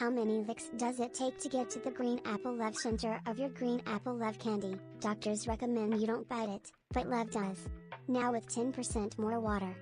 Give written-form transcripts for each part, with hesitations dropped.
How many licks does it take to get to the green apple Lev center of your green apple Lev candy? Doctors recommend you don't bite it, but Lev does. Now with 10% more water.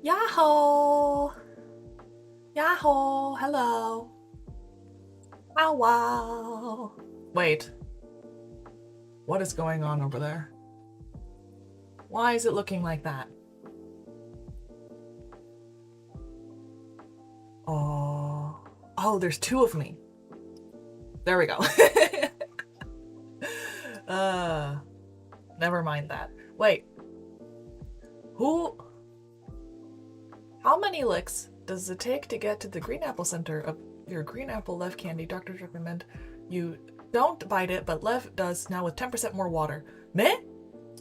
Yahoo! Yahoo! Hello! Wow wow! Wait. What is going on over there? Why is it looking like that? Oh, there's two of me. There we go. Never mind that. Wait. How many licks does it take to get to the green apple center of your green apple Lev candy? Doctors recommend you don't bite it, but Lev does now with 10% more water. Me?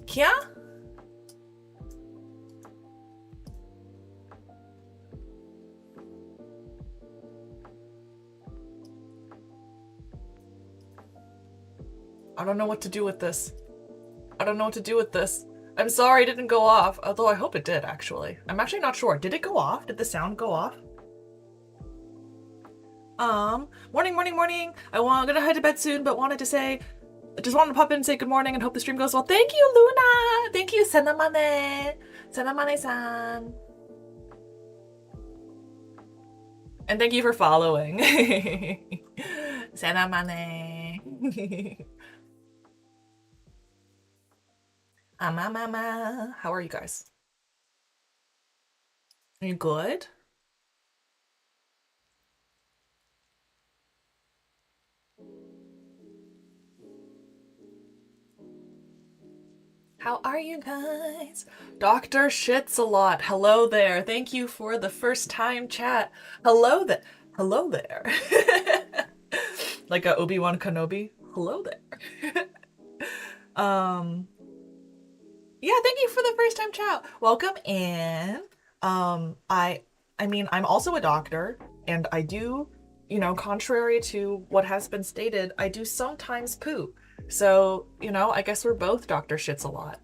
Kya? I don't know what to do with this. I don't know what to do with this. I'm sorry it didn't go off, although I hope it did, actually. I'm actually not sure. Did it go off? Did the sound go off? Morning, morning, morning. I'm gonna head to bed soon, but just wanted to pop in and say good morning and hope the stream goes well. Thank you, Luna! Thank you, Senamane! Senamane-san. And thank you for following. Senamane. Mama. How are you guys? Are you good? How are you guys? Dr. Shits a lot. Hello there. Thank you for the first time chat. Hello there. Hello there. Like a Obi-Wan Kenobi. Hello there. Yeah, thank you for the first time chat. Welcome in. I mean, I'm also a doctor, and I do, contrary to what has been stated, I do sometimes poo. So, I guess we're both Dr. Shits a lot.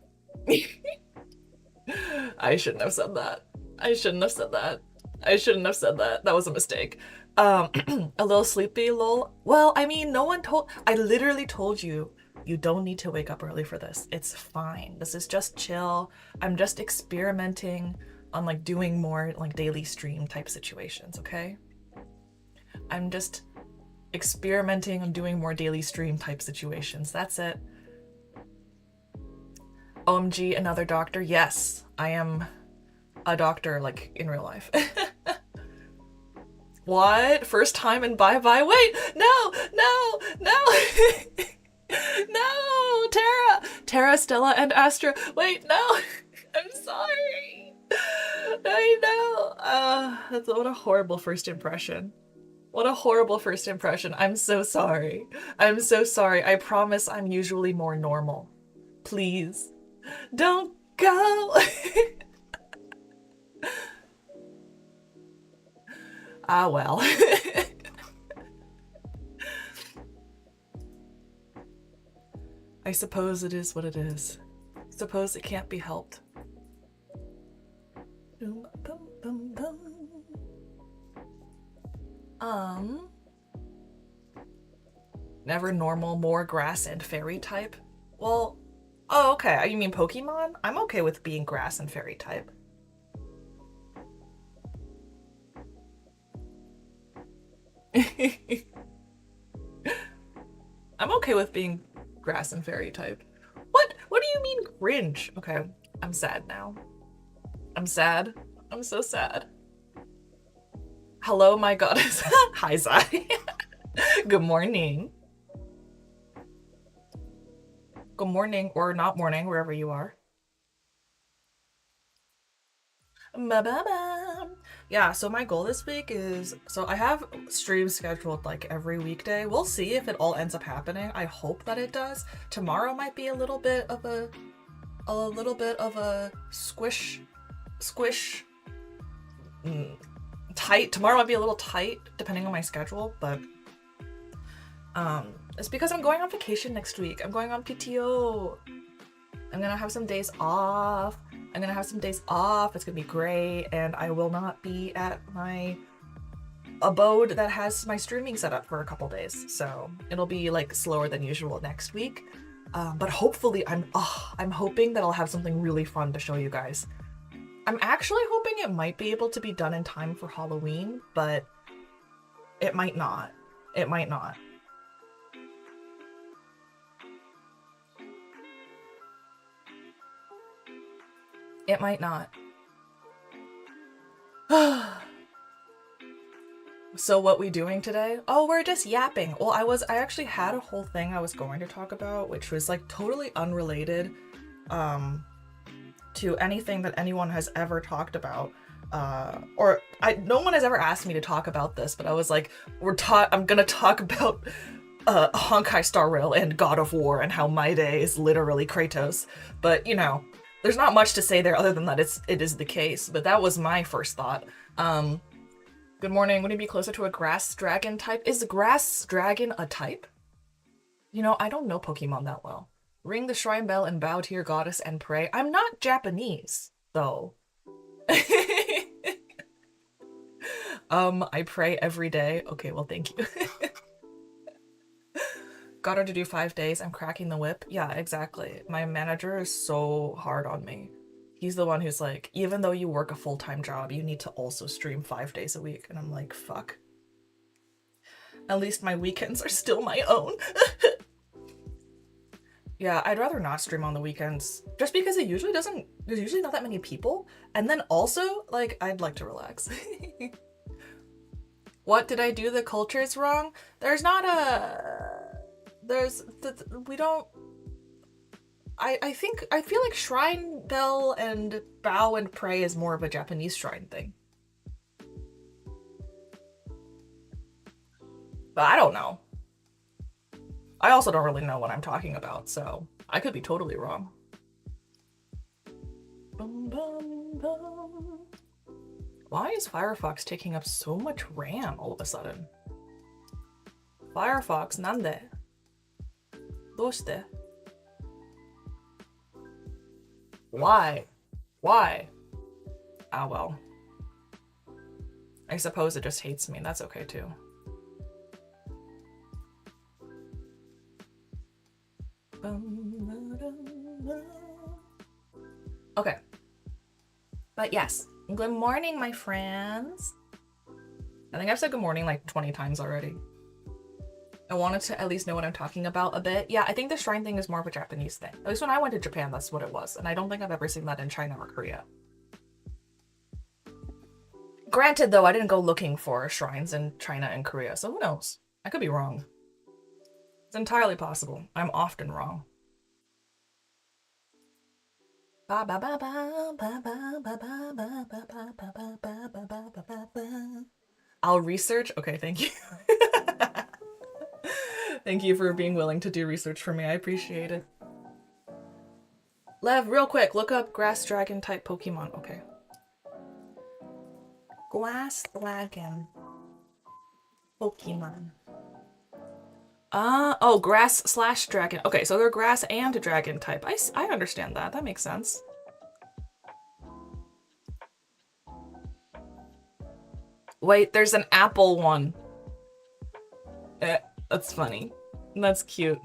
I shouldn't have said that. I shouldn't have said that. I shouldn't have said that. That was a mistake. A little sleepy, lol. Well, I mean, I literally told you, you don't need to wake up early for this. It's fine. This is just chill. I'm just experimenting on doing more daily stream type situations, okay? I'm just experimenting on doing more daily stream type situations. That's it. OMG, another doctor? Yes, I am a doctor, in real life. What? First time and bye-bye? Wait, no! No! Tara, Stella, and Astra. Wait, no! I'm sorry. I know. What a horrible first impression. What a horrible first impression. I'm so sorry. I'm so sorry. I promise I'm usually more normal. Please. Don't go! Ah, well. I suppose it is what it is. Suppose it can't be helped. Never normal, more grass and fairy type? Well, oh, okay. You mean Pokemon? I'm okay with being grass and fairy type. I'm okay with being grass and fairy type. What do you mean cringe? Okay, I'm sad now. I'm sad. I'm so sad. Hello, my goddess. Hi, Zai. Good morning. Good morning, or not morning, wherever you are. Ba-ba-ba. Yeah, so my goal this week is, so I have streams scheduled like every weekday. We'll see if it all ends up happening. I hope that it does. Tomorrow might be a little bit of a squish tight. Tomorrow might be a little tight depending on my schedule, but it's because I'm going on vacation next week. I'm going on PTO. I'm gonna have some days off. It's gonna be great, and I will not be at my abode that has my streaming set up for a couple days. So it'll be like slower than usual next week. But hopefully I'm hoping that I'll have something really fun to show you guys. I'm actually hoping it might be able to be done in time for Halloween, but it might not. It might not. It might not. So what we doing today? Oh, we're just yapping. Well, I actually had a whole thing I was going to talk about, which was like totally unrelated to anything that anyone has ever talked about. No one has ever asked me to talk about this, but I was like, I'm gonna talk about Honkai Star Rail and God of War and how Maide is literally Kratos. But you know, there's not much to say there other than that it is the case, but that was my first thought. Good morning. Would it be closer to a grass dragon type? Is the grass dragon a type? You know, I don't know Pokemon that well. Ring the shrine bell and bow to your goddess and pray. I'm not Japanese, though. I pray every day. Okay, well, thank you. Got her to do 5 days. I'm cracking the whip. Yeah, exactly. My manager is so hard on me. He's the one who's like, even though you work a full-time job, you need to also stream 5 days a week. And I'm like, fuck. At least my weekends are still my own. Yeah, I'd rather not stream on the weekends. Just because there's usually not that many people. And then also, like, I'd like to relax. What did I do? The culture is wrong? There's not a... we don't... I feel like shrine bell and bow and pray is more of a Japanese shrine thing. But I don't know. I also don't really know what I'm talking about, so I could be totally wrong. Bum, bum, bum. Why is Firefox taking up so much RAM all of a sudden? Firefox, nande? Doshite? Why? Ah, well. I suppose it just hates me. That's okay too. Okay. But yes. Good morning, my friends. I think I've said good morning like 20 times already. I wanted to at least know what I'm talking about a bit. Yeah, I think the shrine thing is more of a Japanese thing. At least when I went to Japan, that's what it was. And I don't think I've ever seen that in China or Korea. Granted, though, I didn't go looking for shrines in China and Korea, so who knows? I could be wrong. It's entirely possible. I'm often wrong. I'll research? Okay, thank you. Thank you for being willing to do research for me. I appreciate it. Lev, real quick, look up grass dragon type Pokemon. Okay. Grass dragon Pokemon. Oh, grass / dragon. Okay, so they're grass and dragon type. I understand that. That makes sense. Wait, there's an apple one. That's funny. That's cute.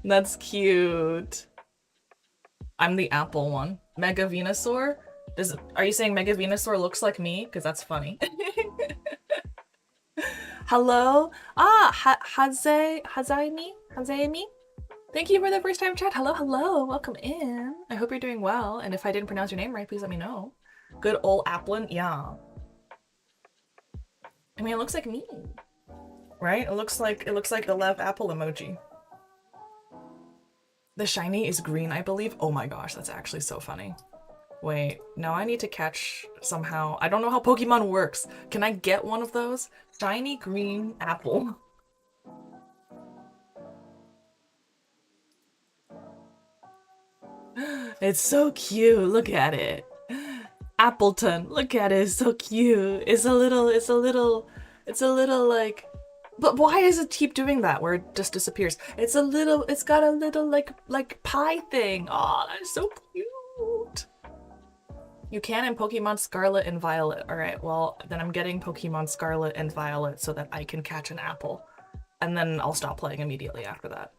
That's cute. I'm the apple one. Mega Venusaur? Are you saying Mega Venusaur looks like me? Because that's funny. Hello? Hazaimi? Thank you for the first time chat. Hello, hello. Welcome in. I hope you're doing well. And if I didn't pronounce your name right, please let me know. Good old Applin. Yeah. I mean, it looks like me. Right? It looks like the Lev apple emoji. The shiny is green, I believe. Oh my gosh, that's actually so funny. Wait, now I need to catch somehow. I don't know how Pokemon works. Can I get one of those? Shiny green apple. It's so cute. Look at it. Appleton. Look at it. It's so cute. It's a little like, but why does it keep doing that where it just disappears? It's got a little like pie thing. Oh, that's so cute. You can in Pokemon Scarlet and Violet. All right, well, then I'm getting Pokemon Scarlet and Violet so that I can catch an apple. And then I'll stop playing immediately after that.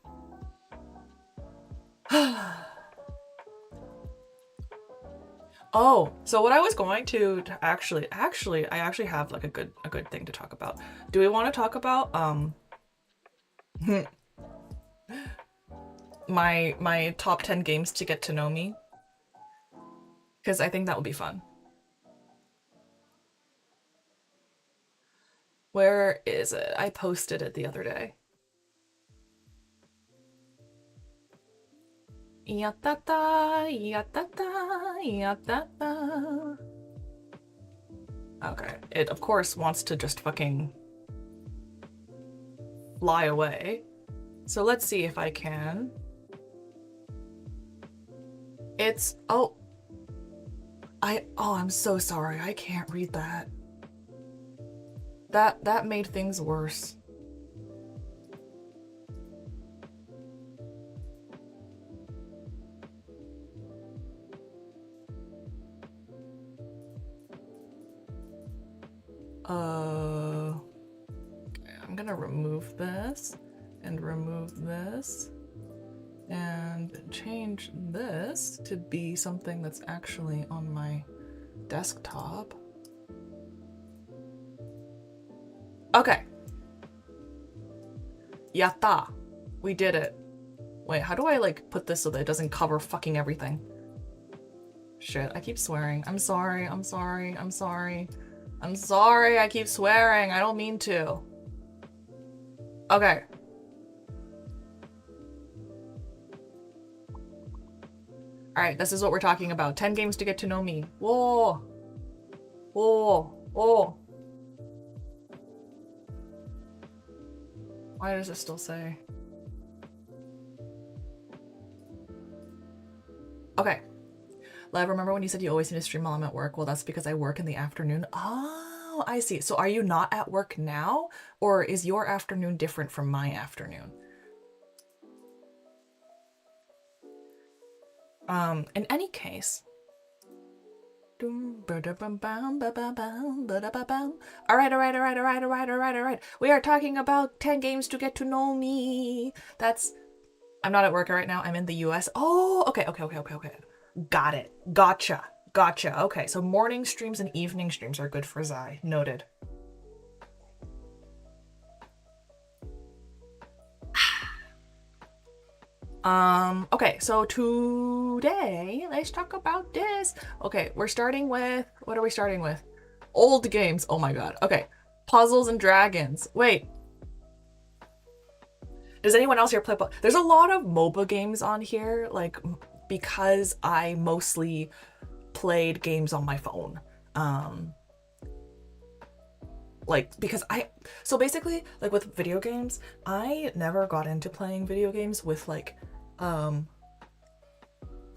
Oh, so what I was going to actually, I actually have like a good thing to talk about. Do we want to talk about my top 10 games to get to know me? Because I think that would be fun. Where is it? I posted it the other day. Yatata, yatata, yatata. Okay, it of course wants to just fucking fly away. So let's see if I can. It's, oh, I'm so sorry, I can't read that. That made things worse. Okay, I'm gonna remove this and remove this and change this to be something that's actually on my desktop. Okay. Yatta. We did it. Wait, how do I like put this so that it doesn't cover fucking everything? Shit, I keep swearing. I'm sorry, I'm sorry, I'm sorry. I'm sorry, I keep swearing. I don't mean to. Okay. Alright, this is what we're talking about. 10 games to get to know me. Whoa. Whoa. Whoa. Why does it still say? Okay. Lev, remember when you said you always need to stream while I'm at work? Well, that's because I work in the afternoon. Oh, I see. So are you not at work now? Or is your afternoon different from my afternoon? In any case. Alright. We are talking about 10 games to get to know me. I'm not at work right now. I'm in the US. Oh, okay. Got it. Gotcha. Okay, so morning streams and evening streams are good for Zai. Noted. Okay, so today, let's talk about this. Okay, we're starting with, what are we starting with? Old games. Oh my god. Okay, Puzzles and Dragons. Wait. Does anyone else here play? There's a lot of MOBA games on here, like, because I mostly played games on my phone. Like, because so basically, like with video games, I never got into playing video games with like, on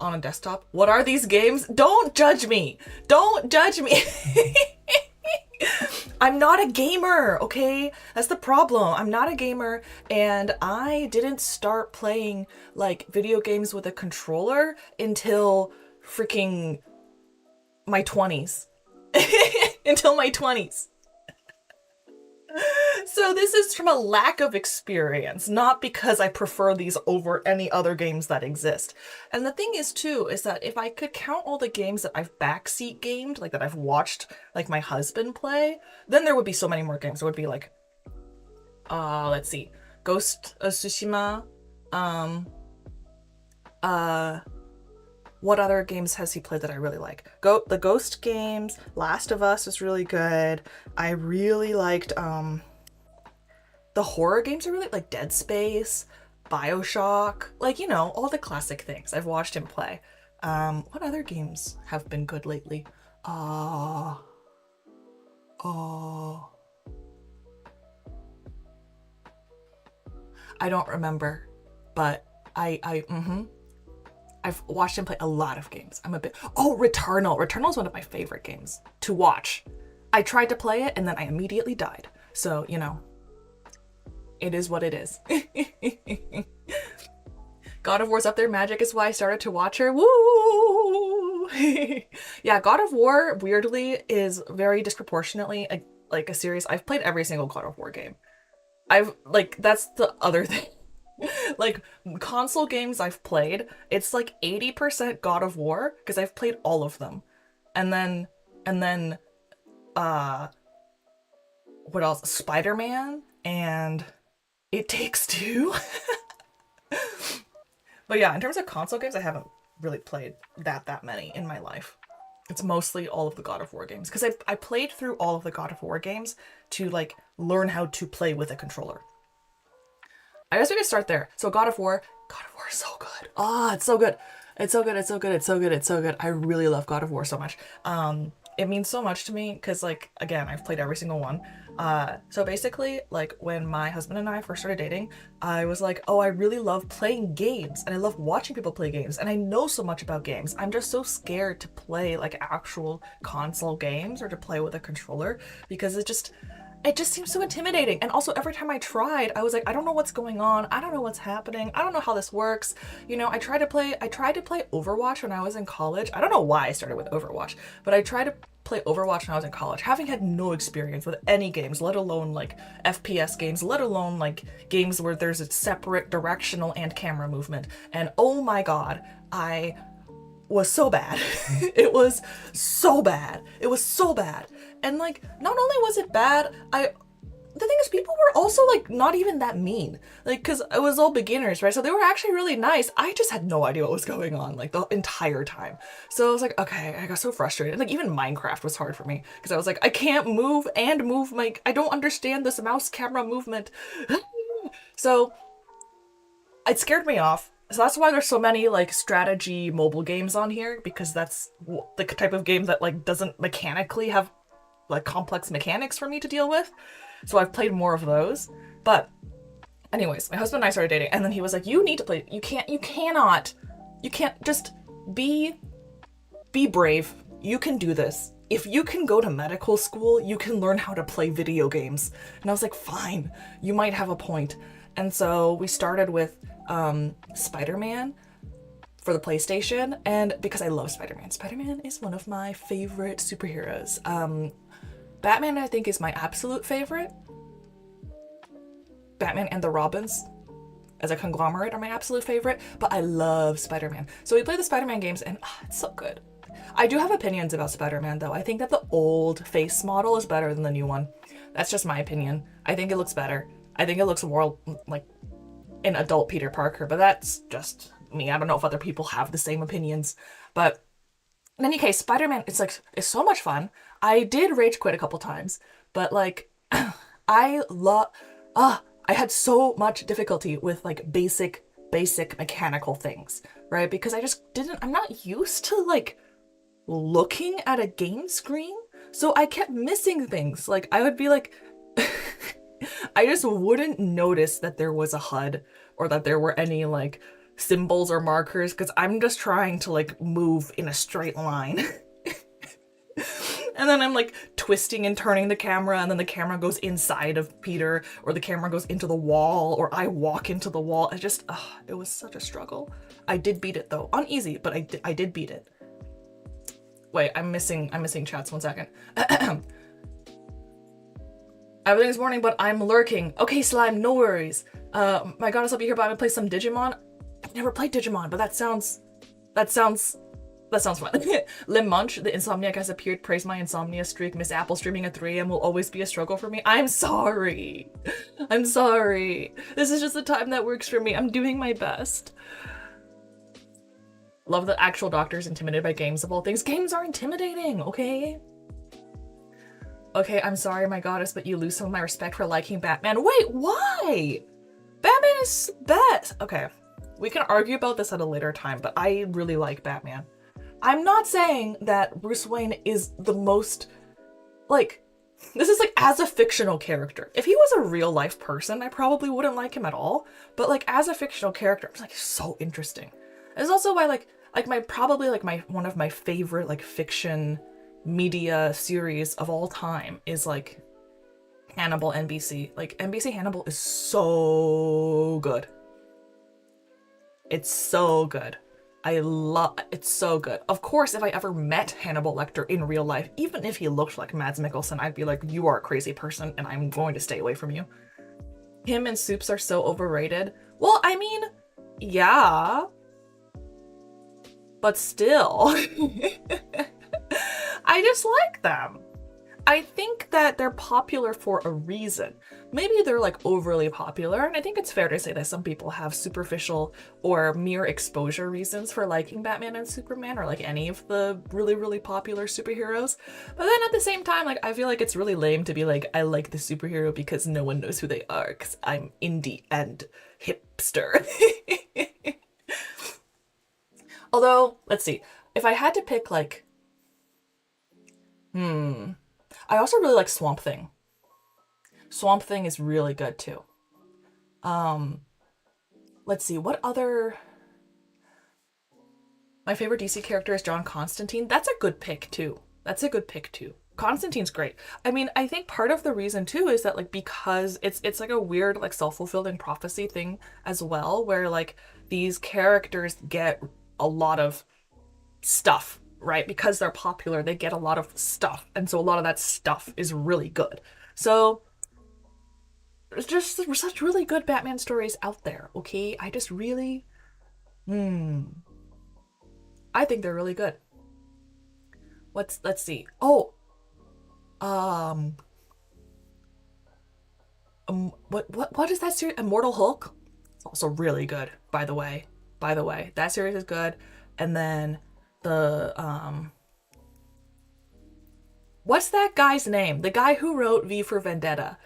a desktop. What are these games? Don't judge me! Don't judge me! I'm not a gamer, okay? That's the problem. I'm not a gamer, and I didn't start playing like video games with a controller until freaking my 20s. Until my 20s. So this is from a lack of experience, not because I prefer these over any other games that exist. And the thing is too, is that if I could count all the games that I've backseat gamed, like that I've watched like my husband play, then there would be so many more games. There would be like, let's see, Ghost of Tsushima, What other games has he played that I really like? The Ghost games, Last of Us was really good. I really liked the horror games. I really like Dead Space, BioShock, like, you know, all the classic things. I've watched him play. What other games have been good lately? I don't remember, but I've watched him play a lot of games. Returnal. Returnal is one of my favorite games to watch. I tried to play it and then I immediately died. So, you know, it is what it is. God of War's up there. Magic is why I started to watch her. Woo! Yeah, God of War, weirdly, is very disproportionately a series. I've played every single God of War game. That's the other thing. Like, console games I've played, it's like 80% God of War, because I've played all of them. And then, what else? Spider-Man and It Takes Two. But yeah, in terms of console games, I haven't really played that many in my life. It's mostly all of the God of War games, because I played through all of the God of War games to like learn how to play with a controller. I guess we could start there. So God of War is so good. It's so good. It's so good. It's so good. It's so good. It's so good. I really love God of War so much. It means so much to me because, like, again, I've played every single one. So basically, like, when my husband and I first started dating, I was like, oh, I really love playing games and I love watching people play games and I know so much about games. I'm just so scared to play like actual console games or to play with a controller because it just seems so intimidating. And also every time I tried, I was like, I don't know what's going on. I don't know what's happening. I don't know how this works. You know, I tried to play Overwatch when I was in college. I don't know why I started with Overwatch, but I tried to play Overwatch when I was in college, having had no experience with any games, let alone like FPS games, let alone like games where there's a separate directional and camera movement. And oh my God, I was so bad. It was so bad. It was so bad. And like, not only was it bad, the thing is, people were also like not even that mean, like, because it was all beginners, right? So they were actually really nice. I just had no idea what was going on like the entire time. So I was like, okay, I got so frustrated. Like even Minecraft was hard for me because I was like, I can't move I don't understand this mouse camera movement. So it scared me off. So that's why there's so many like strategy mobile games on here, because that's the type of game that like doesn't mechanically have like complex mechanics for me to deal with. So I've played more of those. But anyways, my husband and I started dating, and then he was like, you need to play. You can't just be brave. You can do this. If you can go to medical school, you can learn how to play video games. And I was like, fine, you might have a point. And so we started with Spider-Man for the PlayStation, and because I love Spider-Man. Spider-Man is one of my favorite superheroes. Batman, I think, is my absolute favorite. Batman and the Robins as a conglomerate are my absolute favorite, but I love Spider-Man. So we play the Spider-Man games, and it's so good. I do have opinions about Spider-Man, though. I think that the old face model is better than the new one. That's just my opinion. I think it looks better. I think it looks more like an adult Peter Parker, but that's just me. I don't know if other people have the same opinions, but in any case, Spider-Man, it's so much fun. I did rage quit a couple times, but like, I had so much difficulty with like basic mechanical things, right? Because I'm not used to like looking at a game screen. So I kept missing things. Like I would be like, I just wouldn't notice that there was a HUD or that there were any like symbols or markers, because I'm just trying to like move in a straight line. And then I'm like twisting and turning the camera, and then the camera goes inside of Peter, or the camera goes into the wall, or I walk into the wall. It was such a struggle. I did beat it though, on easy, but I did beat it. Wait, I'm missing chats, 1 second. Everything's morning, but I'm lurking. Okay, Slime, no worries. My goddess, I'll be here, but I'm gonna play some Digimon. I've never played Digimon, but that sounds fun. Lim Munch, the insomniac has appeared. Praise my insomnia streak. Miss Apple streaming at 3 a.m. will always be a struggle for me. I'm sorry. This is just the time that works for me. I'm doing my best. Love that actual doctors intimidated by games of all things. Games are intimidating, okay? Okay, I'm sorry, my goddess, but you lose some of my respect for liking Batman. Wait, why? Batman is best. Okay, we can argue about this at a later time, but I really like Batman. I'm not saying that Bruce Wayne is the most, like, this is like as a fictional character. If he was a real life person, I probably wouldn't like him at all. But like as a fictional character, it's like so interesting. It's also why like one of my favorite like fiction media series of all time is like Hannibal NBC. Like NBC Hannibal is so good. It's so good. It's so good. Of course, if I ever met Hannibal Lecter in real life, even if he looked like Mads Mikkelsen, I'd be like, you are a crazy person and I'm going to stay away from you. Him and Soups are so overrated. Well, I mean, yeah. But still. I just like them. I think that they're popular for a reason. Maybe they're like overly popular, and I think it's fair to say that some people have superficial or mere exposure reasons for liking Batman and Superman, or like any of the really, really popular superheroes. But then at the same time, like I feel like it's really lame to be like, I like the superhero because no one knows who they are, because I'm indie and hipster. Although, let's see, if I had to pick like, I also really like Swamp Thing. Swamp Thing is really good too. Let's see, what other... My favorite DC character is John Constantine. That's a good pick too. Constantine's great. I mean, I think part of the reason too is that like because it's like a weird like self-fulfilling prophecy thing as well, where like these characters get a lot of stuff, right? Because they're popular, they get a lot of stuff. And so a lot of that stuff is really good. So there's just such really good Batman stories out there, okay? I just really, I think they're really good. Let's see. Oh, what is that series? Immortal Hulk? It's also really good, by the way. That series is good. And then the, what's that guy's name? The guy who wrote V for Vendetta.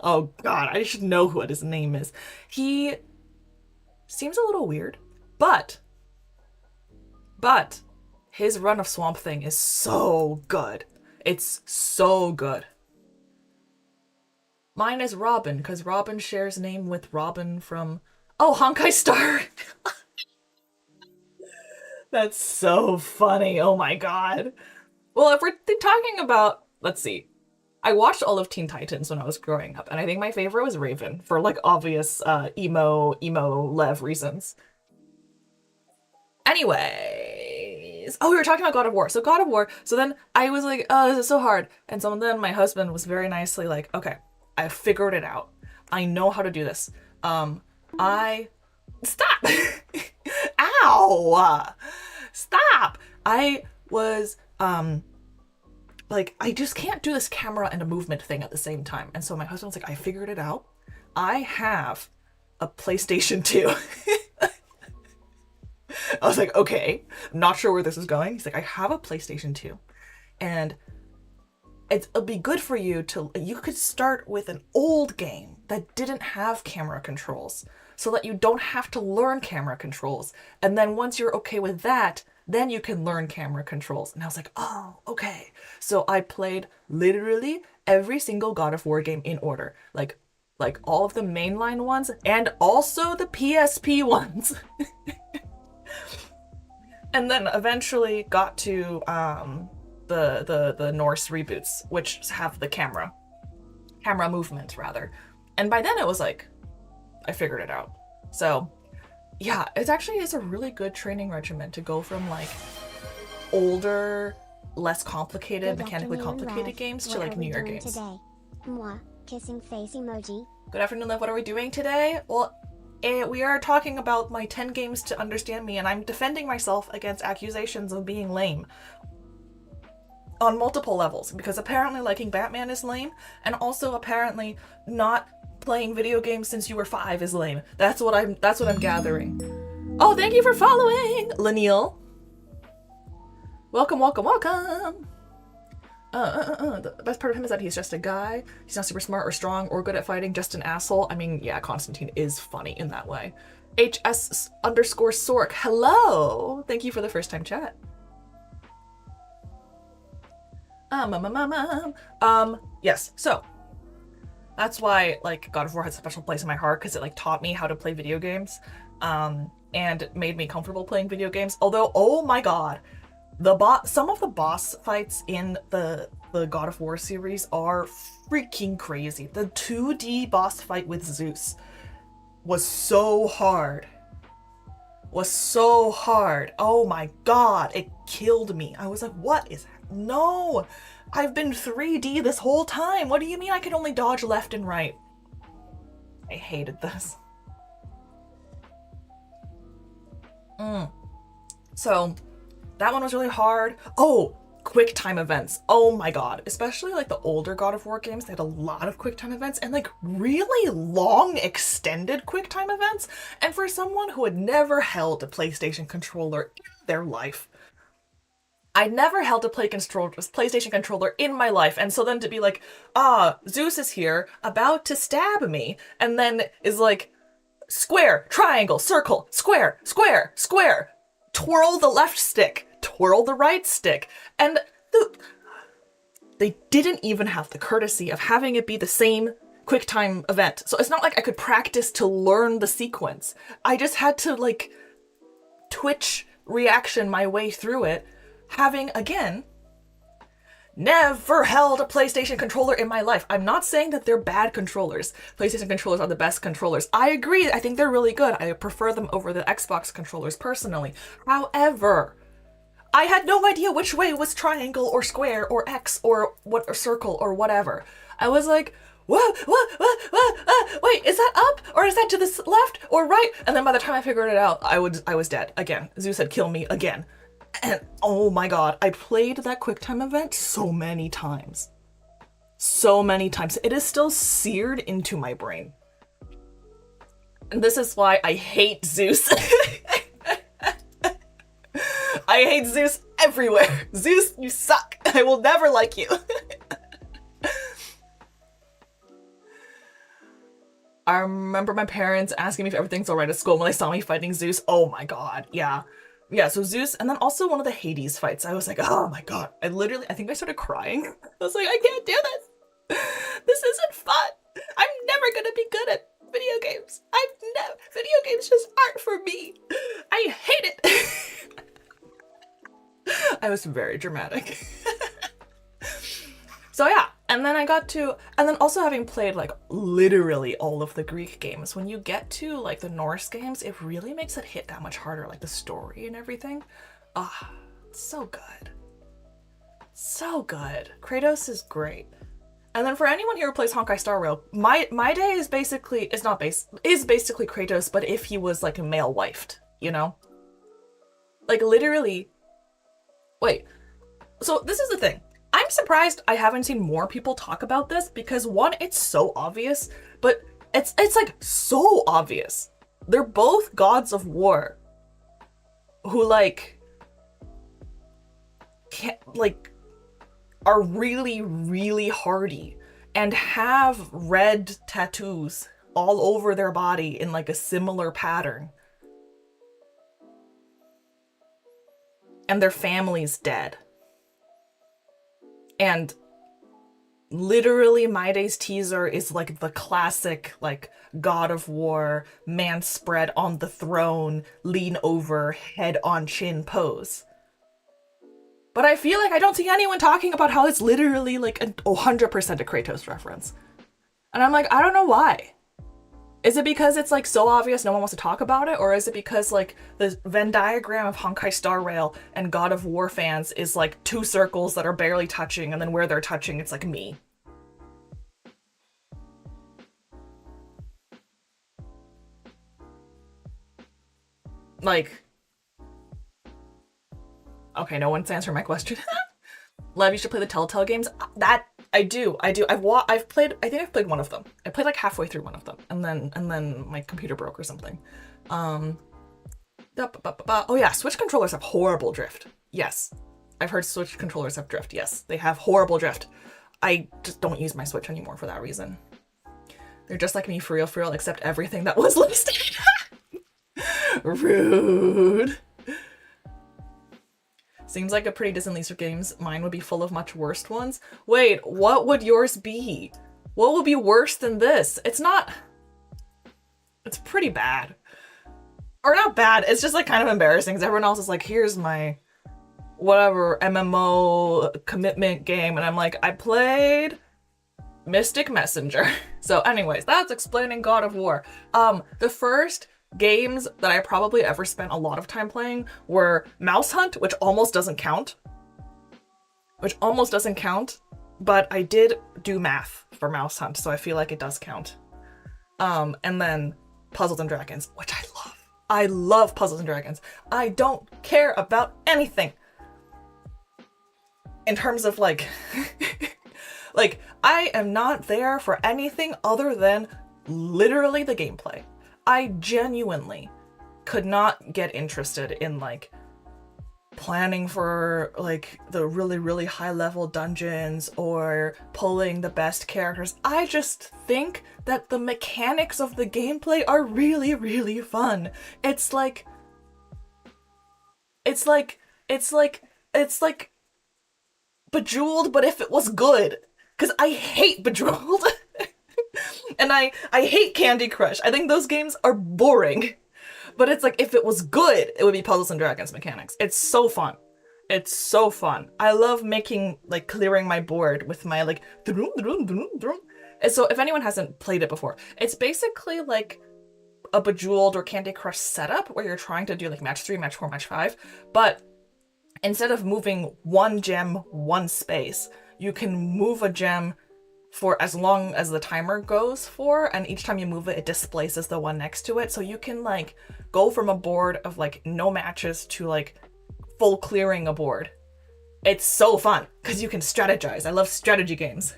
Oh god, I should know what his name is. He seems a little weird, but his run of Swamp Thing is so good. It's so good. Mine is Robin, because Robin shares name with Robin from, oh, Honkai Star. That's so funny. Oh my god. Well, if we're talking about, let's see. I watched all of Teen Titans when I was growing up, and I think my favorite was Raven for like obvious emo Lev reasons. Anyways, oh, we were talking about God of War. So God of War. So then I was like, oh, this is so hard. And so then my husband was very nicely like, okay, I figured it out. I know how to do this. Stop. Ow. Stop. I was like, I just can't do this camera and a movement thing at the same time. And so my husband's like, I figured it out. I have a PlayStation 2. I was like, okay, I'm not sure where this is going. He's like, I have a PlayStation 2. And it'll be good for you you could start with an old game that didn't have camera controls so that you don't have to learn camera controls. And then once you're okay with that, then you can learn camera controls. And I was like, oh, okay. So I played literally every single God of War game in order. Like all of the mainline ones and also the PSP ones. And then eventually got to the Norse reboots, which have the camera movement rather. And by then it was like, I figured it out. So yeah, it's a really good training regimen to go from like older, less complicated, mechanically complicated games to like newer games. Today? Mwah, kissing face emoji. Good afternoon, Lev. What are we doing today? Well, we are talking about my 10 games to understand me, and I'm defending myself against accusations of being lame on multiple levels, because apparently liking Batman is lame, and also apparently not playing video games since you were 5 is lame. That's what I'm gathering. Oh, thank you for following, Laniel. Welcome, welcome, welcome. The best part of him is that he's just a guy. He's not super smart or strong or good at fighting, just an asshole. I mean, yeah, Constantine is funny in that way. HS_Sork, hello! Thank you for the first time chat. Yes, so that's why, like, God of War has a special place in my heart, because it, like, taught me how to play video games, and made me comfortable playing video games. Although, oh my god, some of the boss fights in the God of War series are freaking crazy. The 2D boss fight with Zeus was so hard. Oh my god, it killed me. I was like, what is that? No! I've been 3D this whole time. What do you mean I can only dodge left and right? I hated this. So, that one was really hard. Oh, quick time events. Oh my god. Especially like the older God of War games, they had a lot of quick time events and like really long extended quick time events. And for someone who had never held a PlayStation controller in their life, I never held a PlayStation controller in my life, and so then to be like, Zeus is here, about to stab me, and then is like, square, triangle, circle, square, square, square, twirl the left stick, twirl the right stick, and they didn't even have the courtesy of having it be the same QuickTime event. So it's not like I could practice to learn the sequence. I just had to, like, Twitch reaction my way through it, having, again, never held a PlayStation controller in my life. I'm not saying that they're bad controllers. PlayStation controllers are the best controllers. I agree, I think they're really good. I prefer them over the Xbox controllers personally. However, I had no idea which way was triangle or square or X or what or circle or whatever. I was like, what, wait, is that up? Or is that to the left or right? And then by the time I figured it out, I was dead again. Zeus had killed me again. And oh my god, I played that QuickTime event so many times. So many times. It is still seared into my brain. And this is why I hate Zeus. I hate Zeus everywhere. Zeus, you suck. I will never like you. I remember my parents asking me if everything's alright at school when they saw me fighting Zeus. Oh my god, yeah. Yeah, so Zeus, and then also one of the Hades fights. I was like, oh my god. I think I started crying. I was like, I can't do this. This isn't fun. I'm never gonna be good at video games. Video games just aren't for me. I hate it. I was very dramatic. So yeah, and then also having played like literally all of the Greek games, when you get to like the Norse games, it really makes it hit that much harder, like the story and everything. So good. So good. Kratos is great. And then for anyone here who plays Honkai Star Rail, my day is basically Kratos, but if he was like male wifed, you know? Like literally. Wait. So this is the thing. I'm surprised I haven't seen more people talk about this because one, it's so obvious, but it's like so obvious. They're both gods of war who like are really, really hardy and have red tattoos all over their body in like a similar pattern. And their family's dead. And literally My Day's teaser is like the classic like God of War, man spread on the throne, lean over, head on chin pose. But I feel like I don't see anyone talking about how it's literally like 100% a Kratos reference. And I'm like, I don't know why. Is it because it's like so obvious no one wants to talk about it? Or is it because like the Venn diagram of Honkai Star Rail and God of War fans is like two circles that are barely touching, and then where they're touching it's like me? Like, okay, no one's answering my question. Lev, you should play the Telltale games. That I do. I've played one of them. I played like halfway through one of them, and then my computer broke or something. Oh yeah, Switch controllers have horrible drift. Yes. I've heard Switch controllers have drift. Yes, they have horrible drift. I just don't use my Switch anymore for that reason. They're just like me for real, except everything that was listed. Rude. Seems like a pretty decent list of games. Mine would be full of much worse ones. Wait, what would yours be? What would be worse than this? It's not... It's pretty bad. Or not bad, it's just like kind of embarrassing because everyone else is like, here's my whatever MMO commitment game. And I'm like, I played Mystic Messenger. So anyways, that's explaining God of War. The first games that I probably ever spent a lot of time playing were Mouse Hunt, which almost doesn't count. But I did do math for Mouse Hunt, so I feel like it does count. And then Puzzles and Dragons, which I love. I love Puzzles and Dragons. I don't care about anything. In terms of like, like, I am not there for anything other than literally the gameplay. I genuinely could not get interested in like planning for like the really high level dungeons or pulling the best characters. I just think that the mechanics of the gameplay are really fun. It's like Bejeweled, but if it was good. Cause I hate Bejeweled. And I hate Candy Crush. I think those games are boring. But it's like, if it was good, it would be Puzzles and Dragons mechanics. It's so fun. It's so fun. I love making, like, clearing my board with my, like, and so if anyone hasn't played it before, it's basically like a Bejeweled or Candy Crush setup where you're trying to do, like, match 3, match 4, match 5. But instead of moving one gem, one space, you can move a gem for as long as the timer goes for, and each time you move it, it displaces the one next to it. So you can like go from a board of like no matches to like full clearing a board. It's so fun because you can strategize. I love strategy games.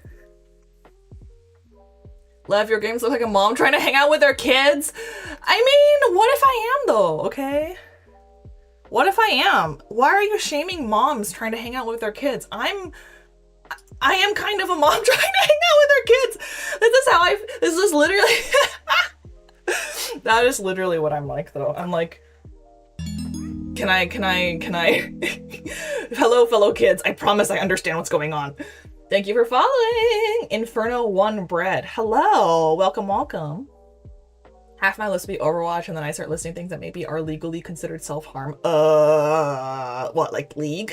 Lev, your games look like a mom trying to hang out with her kids. I mean, what if I am though, okay? What if I am? Why are you shaming moms trying to hang out with their kids? I am kind of a mom trying to hang out with her kids. This is literally, that is literally what I'm like though. I'm like, can I, hello fellow kids, I promise I understand what's going on. Thank you for following. Inferno One Bread. Hello, welcome. Half my list would be Overwatch, and then I start listing things that maybe are legally considered self-harm. What, like League?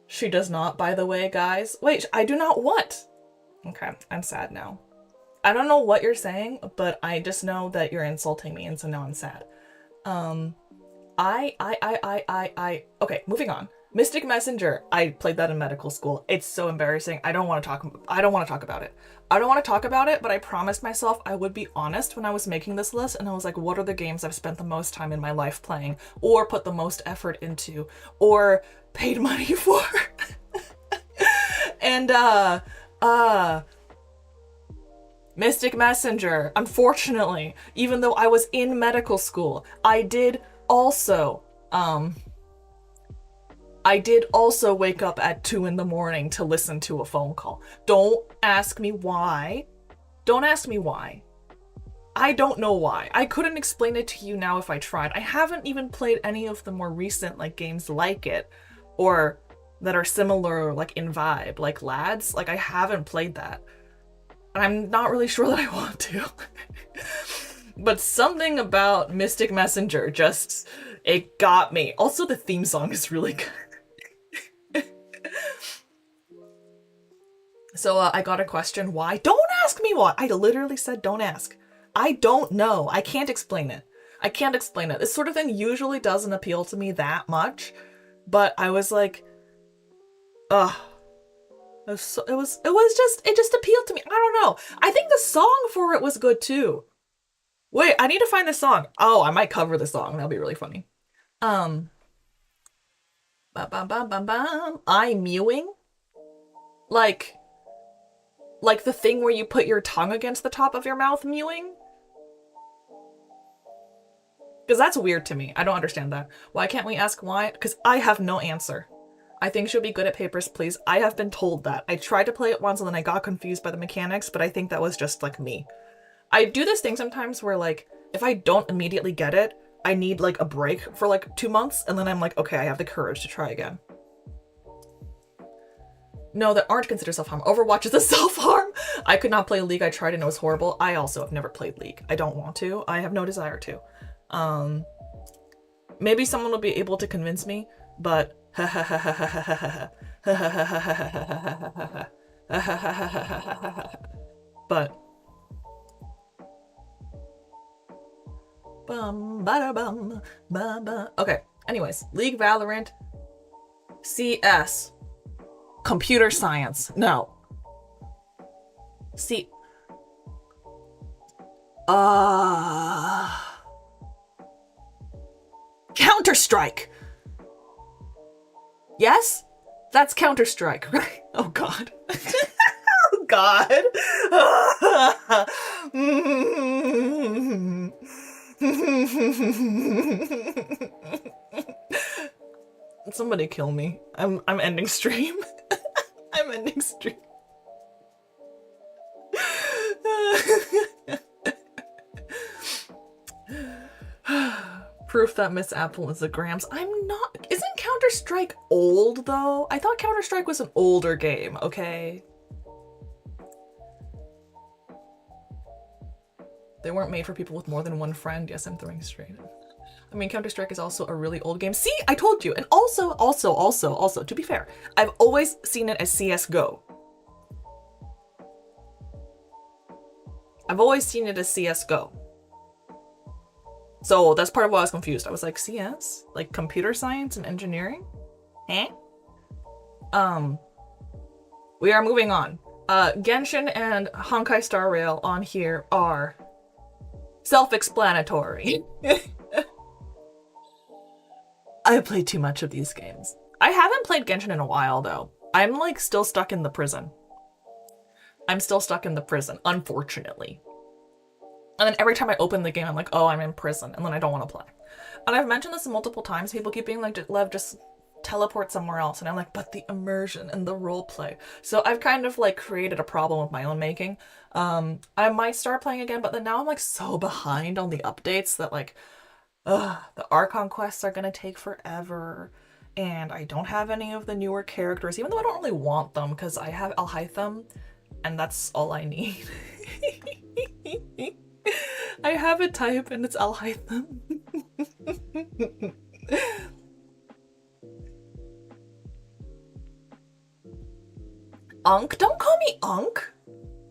She does not, by the way, guys. Wait, I do not what? Okay, I'm sad now. I don't know what you're saying, but I just know that you're insulting me, and so now I'm sad. Okay, moving on. Mystic Messenger. I played that in medical school. It's so embarrassing. I don't want to talk about it. But I promised myself I would be honest when I was making this list, and I was like, what are the games I've spent the most time in my life playing, or put the most effort into, or paid money for? And Mystic Messenger, unfortunately, even though I was in medical school, I did also wake up at 2 a.m. to listen to a phone call. Don't ask me why. I don't know why. I couldn't explain it to you now if I tried. I haven't even played any of the more recent like games like it, or that are similar like in vibe, like Lads. Like I haven't played that. And I'm not really sure that I want to. But something about Mystic Messenger just, it got me. Also the theme song is really good. So I got a question, why? Don't ask me why. I literally said don't ask. I don't know. I can't explain it. This sort of thing usually doesn't appeal to me that much, but I was like, ugh. It just appealed to me. I don't know. I think the song for it was good too. Wait, I need to find the song. Oh, I might cover the song. That'll be really funny. I'm mewing. Like the thing where you put your tongue against the top of your mouth mewing. Because that's weird to me. I don't understand that. Why can't we ask why? Because I have no answer. I think she'll be good at Papers, Please. I have been told that. I tried to play it once and then I got confused by the mechanics, but I think that was just like me. I do this thing sometimes where like, if I don't immediately get it, I need like a break for like 2 months and then I'm like, okay, I have the courage to try again. No, that aren't considered self-harm. Overwatch is a self-harm. I could not play League. I tried and it was horrible. I also have never played League. I don't want to. I have no desire to. Maybe someone will be able to convince me, but but okay, anyways, League, Valorant, CS, computer science. No. See, Counter-Strike. Yes? That's Counter-Strike, right? Oh god. Oh god. Somebody kill me. I'm ending stream. I'm ending stream. Proof that Miss Apple is a Grams. I'm not. Isn't Counter-Strike old though? I thought Counter-Strike was an older game, okay? They weren't made for people with more than one friend. Yes, I'm throwing straight. I mean, Counter-Strike is also a really old game. See, I told you. And also, to be fair, I've always seen it as CSGO. I've always seen it as CSGO. So that's part of why I was confused. I was like, CS? Like computer science and engineering? Eh? We are moving on. Genshin and Honkai Star Rail on here are self-explanatory. I played too much of these games. I haven't played Genshin in a while though. I'm like still stuck in the prison. I'm still stuck in the prison, unfortunately. And then every time I open the game, I'm like, oh, I'm in prison. And then I don't want to play. And I've mentioned this multiple times. People keep being like, Lev, just teleport somewhere else. And I'm like, but the immersion and the role play. So I've kind of like created a problem of my own making. I might start playing again, but then now I'm like so behind on the updates that like, the Archon quests are going to take forever. And I don't have any of the newer characters, even though I don't really want them because I have Alhaitham and that's all I need. I have a type and it's Alhaitham. Unk? Don't call me Unk.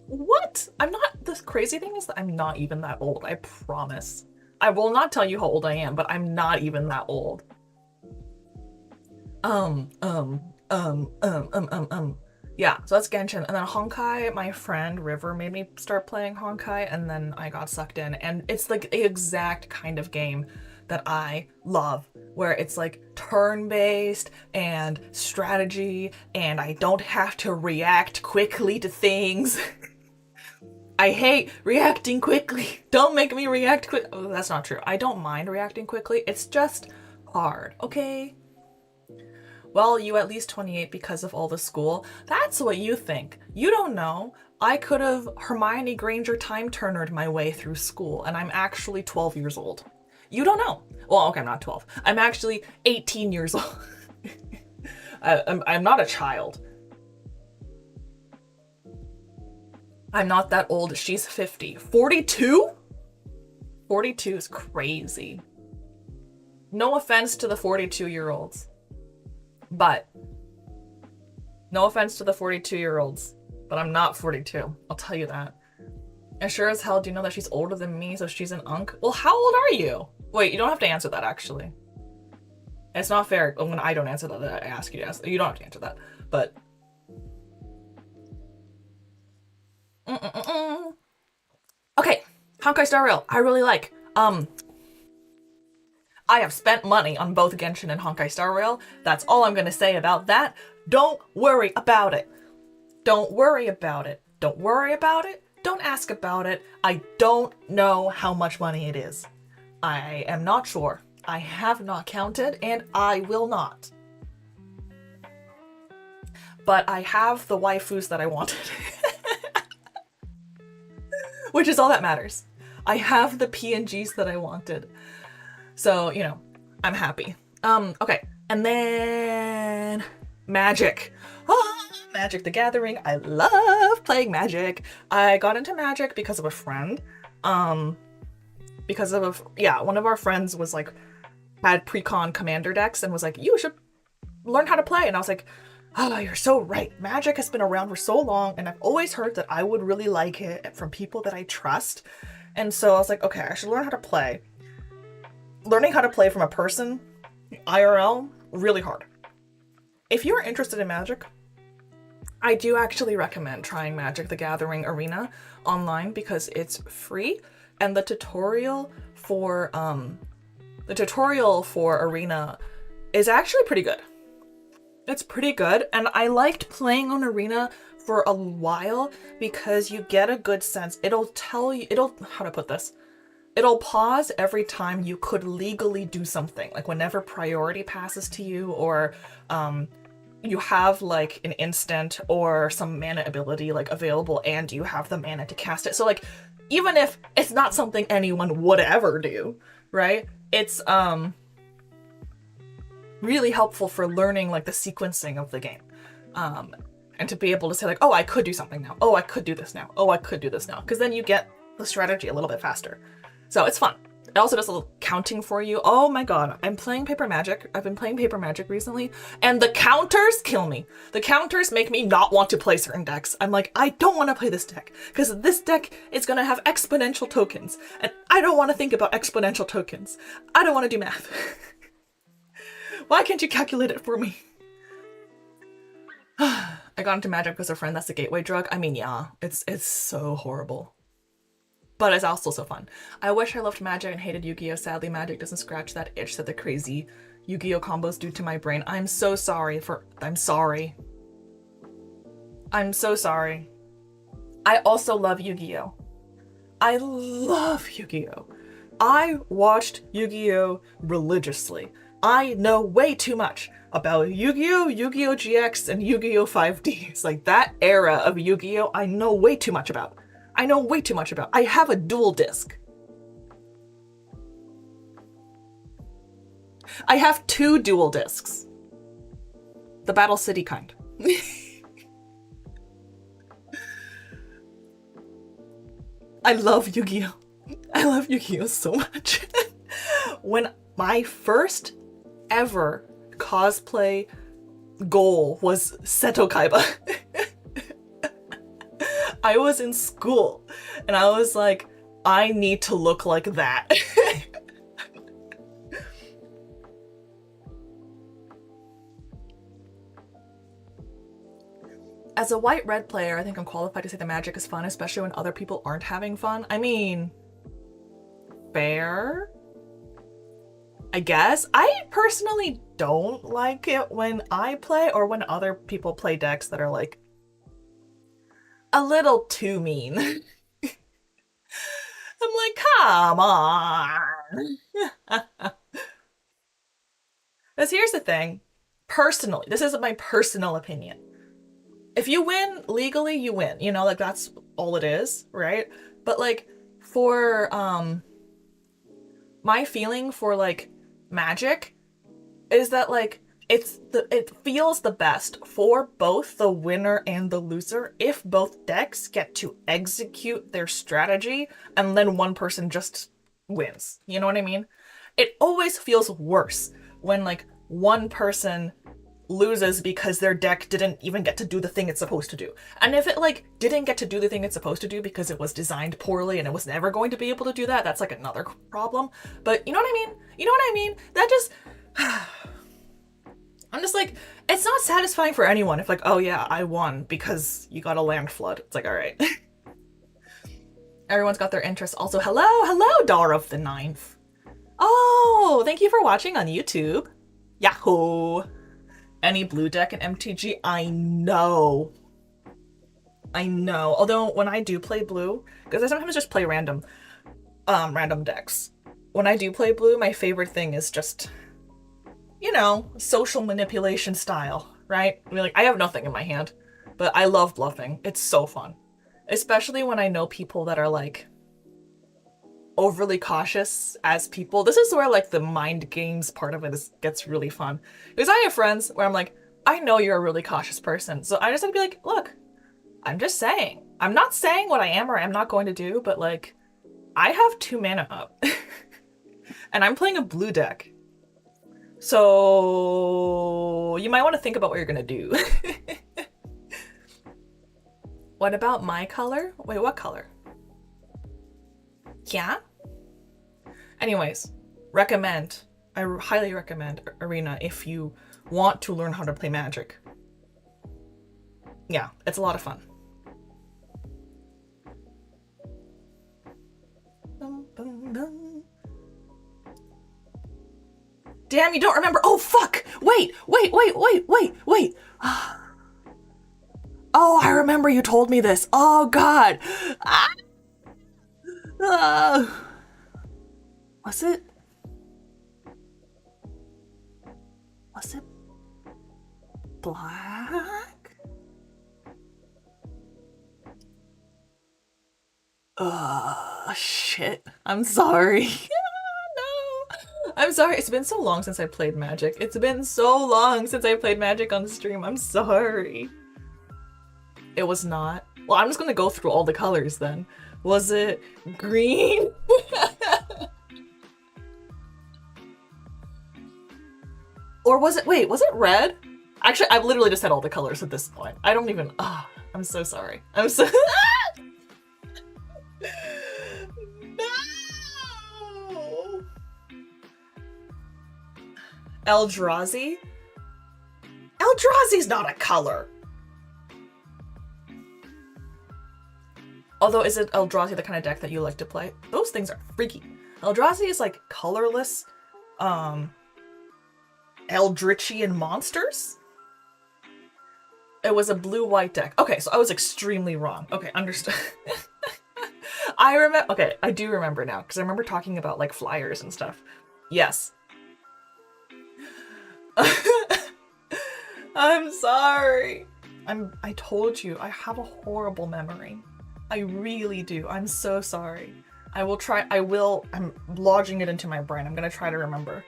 What? I'm not. The crazy thing is that I'm not even that old. I promise. I will not tell you how old I am, but I'm not even that old. Yeah, so that's Genshin. And then Honkai, my friend River made me start playing Honkai, and then I got sucked in. And it's like the exact kind of game that I love, where it's like turn-based and strategy, and I don't have to react quickly to things. I hate reacting quickly. Don't make me react quick. Oh, that's not true. I don't mind reacting quickly. It's just hard, okay? Well, you at least 28 because of all the school. That's what you think. You don't know. I could have Hermione Granger time-turnered my way through school, and I'm actually 12 years old. You don't know. Well, okay, I'm not 12. I'm actually 18 years old. I'm not a child. I'm not that old. She's 50. 42? 42 is crazy. No offense to the 42-year-olds. But, no offense to the 42-year-olds, but I'm not 42. I'll tell you that. And sure as hell, do you know that she's older than me, so she's an unk? Well, how old are you? Wait, you don't have to answer that, actually. It's not fair when I don't answer that, I ask you to ask. You don't have to answer that, but... Okay, Honkai Star Rail, I really like. I have spent money on both Genshin and Honkai Star Rail. That's all I'm gonna say about that. Don't worry about it. Don't worry about it. Don't worry about it. Don't ask about it. I don't know how much money it is. I am not sure. I have not counted, and I will not. But I have the waifus that I wanted. Which is all that matters. I have the PNGs that I wanted. So, you know, I'm happy. Okay. And then Magic. Magic the Gathering. I love playing Magic. I got into Magic because of a friend. Because of one of our friends was like, had pre-con commander decks and was like, you should learn how to play. And I was like, oh, you're so right. Magic has been around for so long, and I've always heard that I would really like it from people that I trust. And so I was like, okay, I should learn how to play. Learning how to play from a person, IRL, really hard. If you're interested in Magic, I do actually recommend trying Magic the Gathering Arena online because it's free, and the tutorial for Arena is actually pretty good. It's pretty good, and I liked playing on Arena for a while because you get a good sense. It'll tell you, how to put this? It'll pause every time you could legally do something, like whenever priority passes to you, or you have like an instant or some mana ability like available and you have the mana to cast it. So like, even if it's not something anyone would ever do, right? It's really helpful for learning like the sequencing of the game. And to be able to say like, oh, I could do something now. Oh, I could do this now. Oh, I could do this now. Because then you get the strategy a little bit faster. So it's fun. It also does a little counting for you. Oh my god, I'm playing Paper Magic. I've been playing Paper Magic recently, and the counters kill me. The counters make me not want to play certain decks. I'm like, I don't want to play this deck, because this deck is going to have exponential tokens, and I don't want to think about exponential tokens. I don't want to do math. Why can't you calculate it for me? I got into Magic because a friend that's a gateway drug. I mean, yeah, it's so horrible. But it's also so fun. I wish I loved Magic and hated Yu-Gi-Oh! Sadly, Magic doesn't scratch that itch that the crazy Yu-Gi-Oh! Combos do to my brain. I'm so sorry. I'm sorry. I'm so sorry. I also love Yu-Gi-Oh! I love Yu-Gi-Oh! I watched Yu-Gi-Oh! Religiously. I know way too much about Yu-Gi-Oh!, Yu-Gi-Oh! GX, and Yu-Gi-Oh! 5D. It's like that era of Yu-Gi-Oh! I know way too much about. I have a dual disc. I have 2 dual discs. The Battle City kind. I love Yu-Gi-Oh! I love Yu-Gi-Oh! So much. When my first ever cosplay goal was Seto Kaiba. I was in school and I was like, I need to look like that. As a white-red player, I think I'm qualified to say the Magic is fun, especially when other people aren't having fun. I mean, fair? I guess. I personally don't like it when I play or when other people play decks that are like a little too mean. I'm like, come on. Because here's the thing. Personally, this is my personal opinion. If you win legally, you win. You know, like that's all it is, right? But like for my feeling for like Magic is that like it feels the best for both the winner and the loser if both decks get to execute their strategy and then one person just wins. You know what I mean? It always feels worse when like one person loses because their deck didn't even get to do the thing it's supposed to do. And if it like didn't get to do the thing it's supposed to do because it was designed poorly and it was never going to be able to do that, that's like another problem. But you know what I mean? You know what I mean? That just I'm just like, it's not satisfying for anyone if like, oh yeah, I won because you got a land flood. It's like, all right. Everyone's got their interests. Also, hello, Dar of the Ninth. Oh, thank you for watching on YouTube. Yahoo! Any blue deck in MTG? I know. Although when I do play blue, because I sometimes just play random decks. when I do play blue, my favorite thing is just, you know, social manipulation style, right? I mean, like, I have nothing in my hand, but I love bluffing. It's so fun. Especially when I know people that are like overly cautious as people. This is where like the mind games part of it gets really fun. Because I have friends where I'm like, I know you're a really cautious person. So I just have to be like, look, I'm just saying. I'm not saying what I am or I'm not going to do, but like, I have 2 mana up. And I'm playing a blue deck. So you might want to think about what you're gonna do. What about my color? Wait, what color? Yeah? Anyways, recommend. I highly recommend Arena if you want to learn how to play Magic. Yeah, it's a lot of fun. Damn, you don't remember. Oh, fuck. Wait. Oh, I remember you told me this. Oh, God. Was it? Was it black? Shit. I'm sorry. No. I'm sorry. It's been so long since I played Magic. It's been so long since I played Magic on stream. I'm sorry. It was not. Well, I'm just gonna go through all the colors then. Was it green? Or was it, wait, was it red? Actually, I've literally just said all the colors at this point. I don't even, I'm so sorry. I'm so, no! Eldrazi? Eldrazi's not a color. Although, is it Eldrazi the kind of deck that you like to play? Those things are freaky. Eldrazi is like colorless, Eldritchian monsters? It was a blue-white deck. Okay, so I was extremely wrong. Okay, understood. I remember, okay, I do remember now, because I remember talking about like flyers and stuff. Yes. I'm sorry. I told you, I have a horrible memory. I really do. I'm so sorry. I'm lodging it into my brain. I'm gonna try to remember.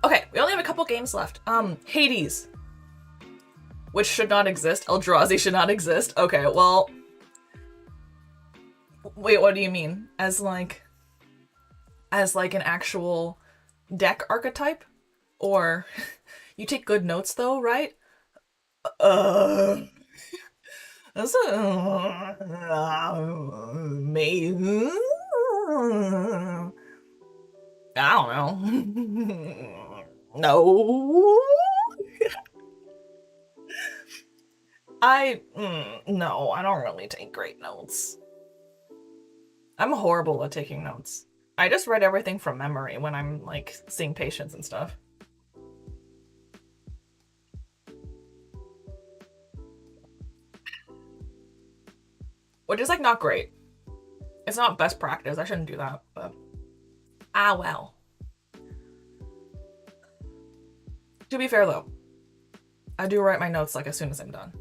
Okay, we only have a couple games left. Hades. Which should not exist. Eldrazi should not exist. Okay, well... Wait, what do you mean? As like an actual deck archetype? Or... You take good notes though, right? That's maybe... I don't know. No. No, I don't really take great notes. I'm horrible at taking notes. I just write everything from memory when I'm like seeing patients and stuff. Which is like not great. It's not best practice. I shouldn't do that, but well. To be fair though, I do write my notes like as soon as I'm done.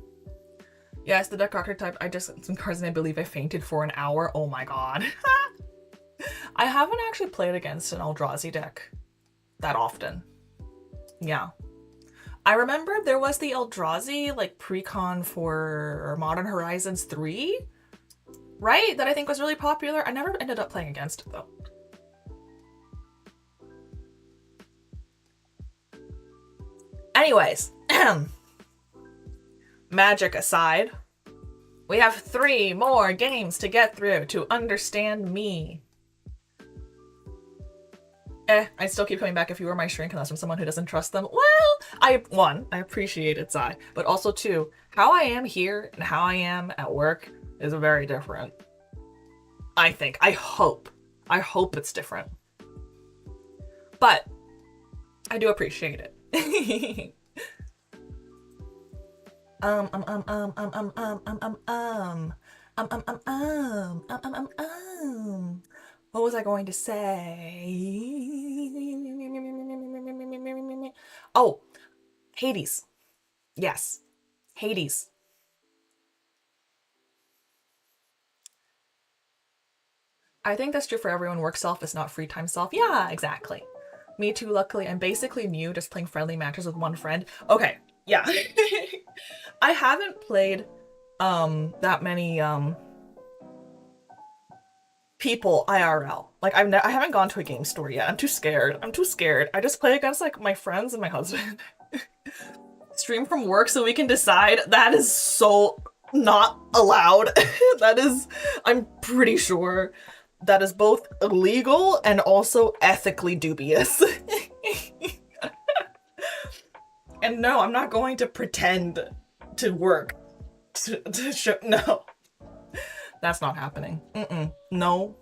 Yes, the deck archetype, I just, some cards and I believe I fainted for an hour. Oh my god. I haven't actually played against an Eldrazi deck that often. Yeah. I remember there was the Eldrazi like pre-con for Modern Horizons 3, right? That I think was really popular. I never ended up playing against it though. Anyways, Magic aside, we have 3 more games to get through to understand me. I still keep coming back if you were my shrink and that's from someone who doesn't trust them. Well, one, I appreciate it, Zai, but also 2, how I am here and how I am at work is very different. I think. I hope it's different. But I do appreciate it. What was I going to say? Oh, Hades. Yes, Hades. I think that's true for everyone. Work self is not free time self. Yeah, exactly. Me too, luckily. I'm basically new, just playing friendly matches with one friend. Okay, yeah. I haven't played that many people IRL. Like I haven't gone to a game store yet. I'm too scared. I'm too scared. I just play against like my friends and my husband. Stream from work so we can decide. That is so not allowed. That is, I'm pretty sure that is both illegal and also ethically dubious. And no, I'm not going to pretend to work to show. No, that's not happening. No.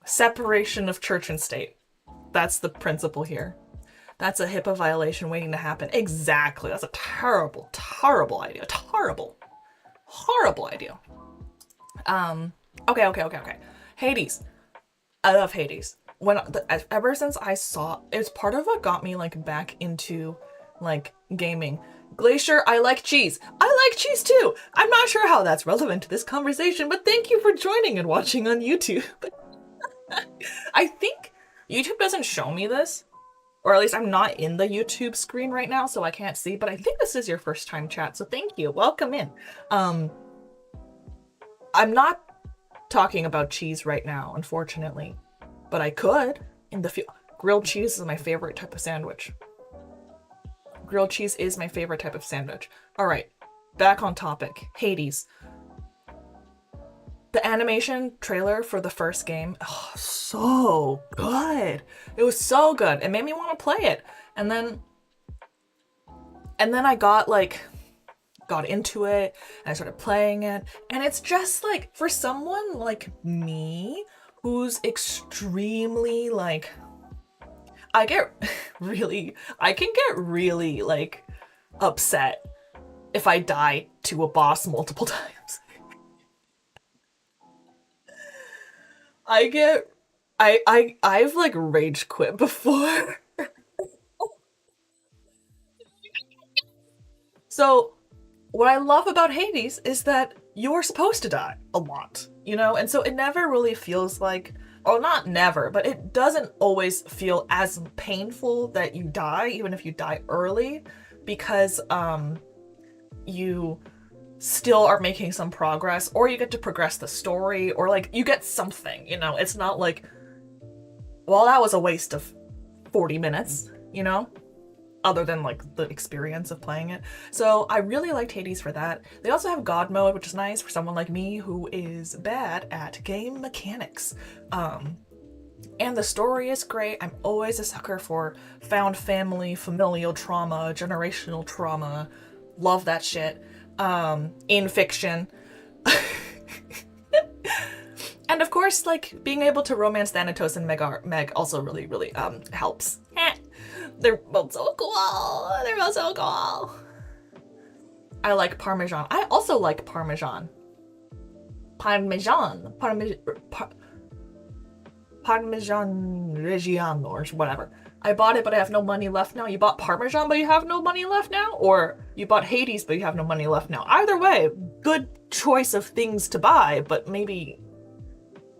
Separation of church and state. That's the principle here. That's a HIPAA violation waiting to happen. Exactly. That's a terrible, terrible idea. Terrible. Horrible idea. Okay. Hades. I love Hades. Ever since I saw, it's part of what got me like back into like gaming. Glacier, I like cheese. I like cheese too. I'm not sure how that's relevant to this conversation, but thank you for joining and watching on YouTube. I think YouTube doesn't show me this, or at least I'm not in the YouTube screen right now, so I can't see, but I think this is your first time chat, so thank you. Welcome in. I'm not talking about cheese right now, unfortunately, but I could in the future. Grilled cheese is my favorite type of sandwich. Grilled cheese is my favorite type of sandwich. All right, back on topic. Hades. The animation trailer for the first game, oh, so good. It was so good. It made me want to play it. And then I got into it and I started playing it. And it's just like, for someone like me, who's extremely like, I can get really like upset if I die to a boss multiple times. I've like rage quit before. So what I love about Hades is that you're supposed to die a lot, you know? And so it never really feels like, or not never, but it doesn't always feel as painful that you die, even if you die early, because you still are making some progress, or you get to progress the story, or like you get something, you know? It's not like, well, that was a waste of 40 minutes, you know? Other than like the experience of playing it. So I really liked Hades for that. They also have God mode, which is nice for someone like me who is bad at game mechanics. And the story is great. I'm always a sucker for found family, familial trauma, generational trauma. Love that shit. In fiction. And of course, like, being able to romance Thanatos and Meg also really, really helps. They're both so cool. They're both so cool. I like Parmesan. I also like Parmesan. Parmesan Reggiano or whatever. I bought it, but I have no money left now. You bought Parmesan, but you have no money left now? Or you bought Hades, but you have no money left now? Either way, good choice of things to buy, but maybe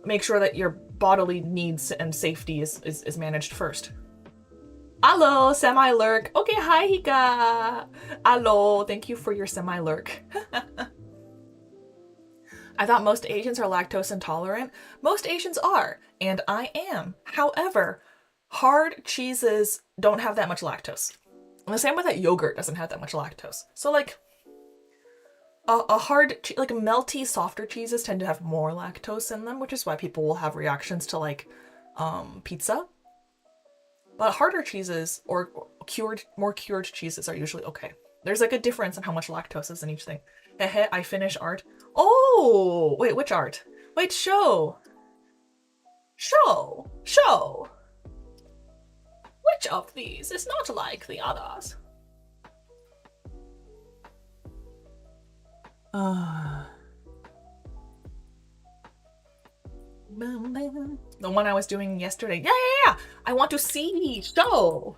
make sure that your bodily needs and safety is managed first. Hello, semi-lurk. Okay, hi, Hika. Hello, thank you for your semi-lurk. I thought most Asians are lactose intolerant. Most Asians are, and I am. However, hard cheeses don't have that much lactose. And the same way that yogurt doesn't have that much lactose. So like, a hard, like melty, softer cheeses tend to have more lactose in them, which is why people will have reactions to like, pizza. But harder cheeses or more cured cheeses are usually okay. There's like a difference in how much lactose is in each thing. Hehe, I finish art. Oh, wait, which art? Wait, show. Which of these is not like the others? The one I was doing yesterday. Yeah. I want to see. Show.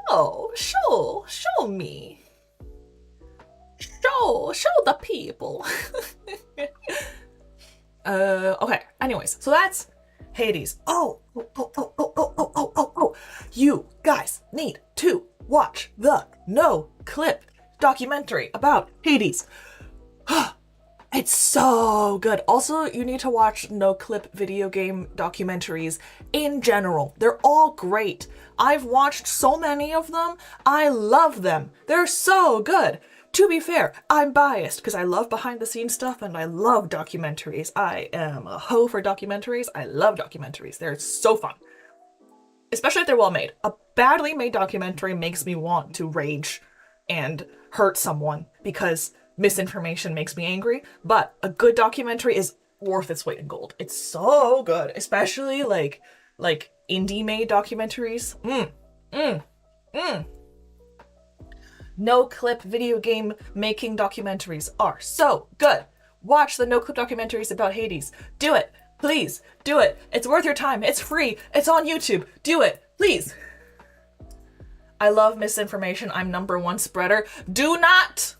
Oh, show me. Show the people. Okay. Anyways, so that's Hades. Oh. You guys need to watch the No Clip documentary about Hades. It's so good. Also, you need to watch No Clip video game documentaries in general. They're all great. I've watched so many of them. I love them. They're so good. To be fair, I'm biased because I love behind the scenes stuff and I love documentaries. I am a hoe for documentaries. I love documentaries. They're so fun. Especially if they're well made. A badly made documentary makes me want to rage and hurt someone because misinformation makes me angry, but a good documentary is worth its weight in gold. It's so good, especially like indie made documentaries. No Clip video game making documentaries are so good. Watch the No Clip documentaries about Hades. Do it. Please, do it. It's worth your time. It's free. It's on YouTube. Do it. Please. I love misinformation. I'm #1 spreader. Do not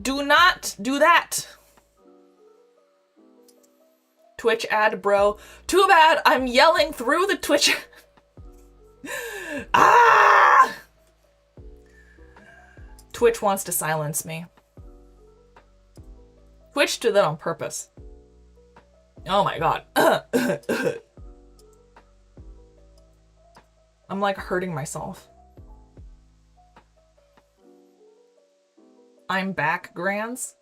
do that. Twitch ad, bro. Too bad I'm yelling through the Twitch. Ah! Twitch wants to silence me. Twitch did that on purpose. Oh my god. I'm like hurting myself. I'm back, Grands.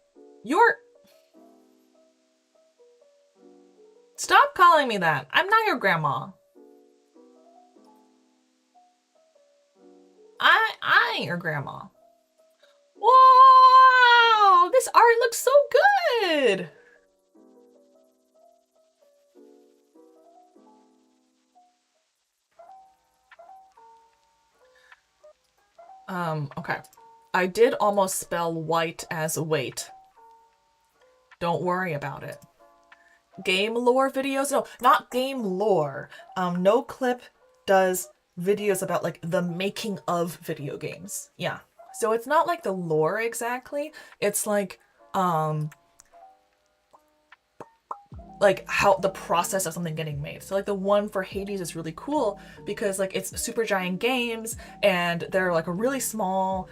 Stop calling me that. I'm not your grandma. I ain't your grandma. Wow, this art looks so good. Okay. I did almost spell white as wait. Don't worry about it. Game lore videos? No, not game lore. No Clip does videos about like the making of video games. Yeah. So it's not like the lore exactly. It's like how the process of something getting made. So like the one for Hades is really cool because like it's Super Giant Games and they're like a really small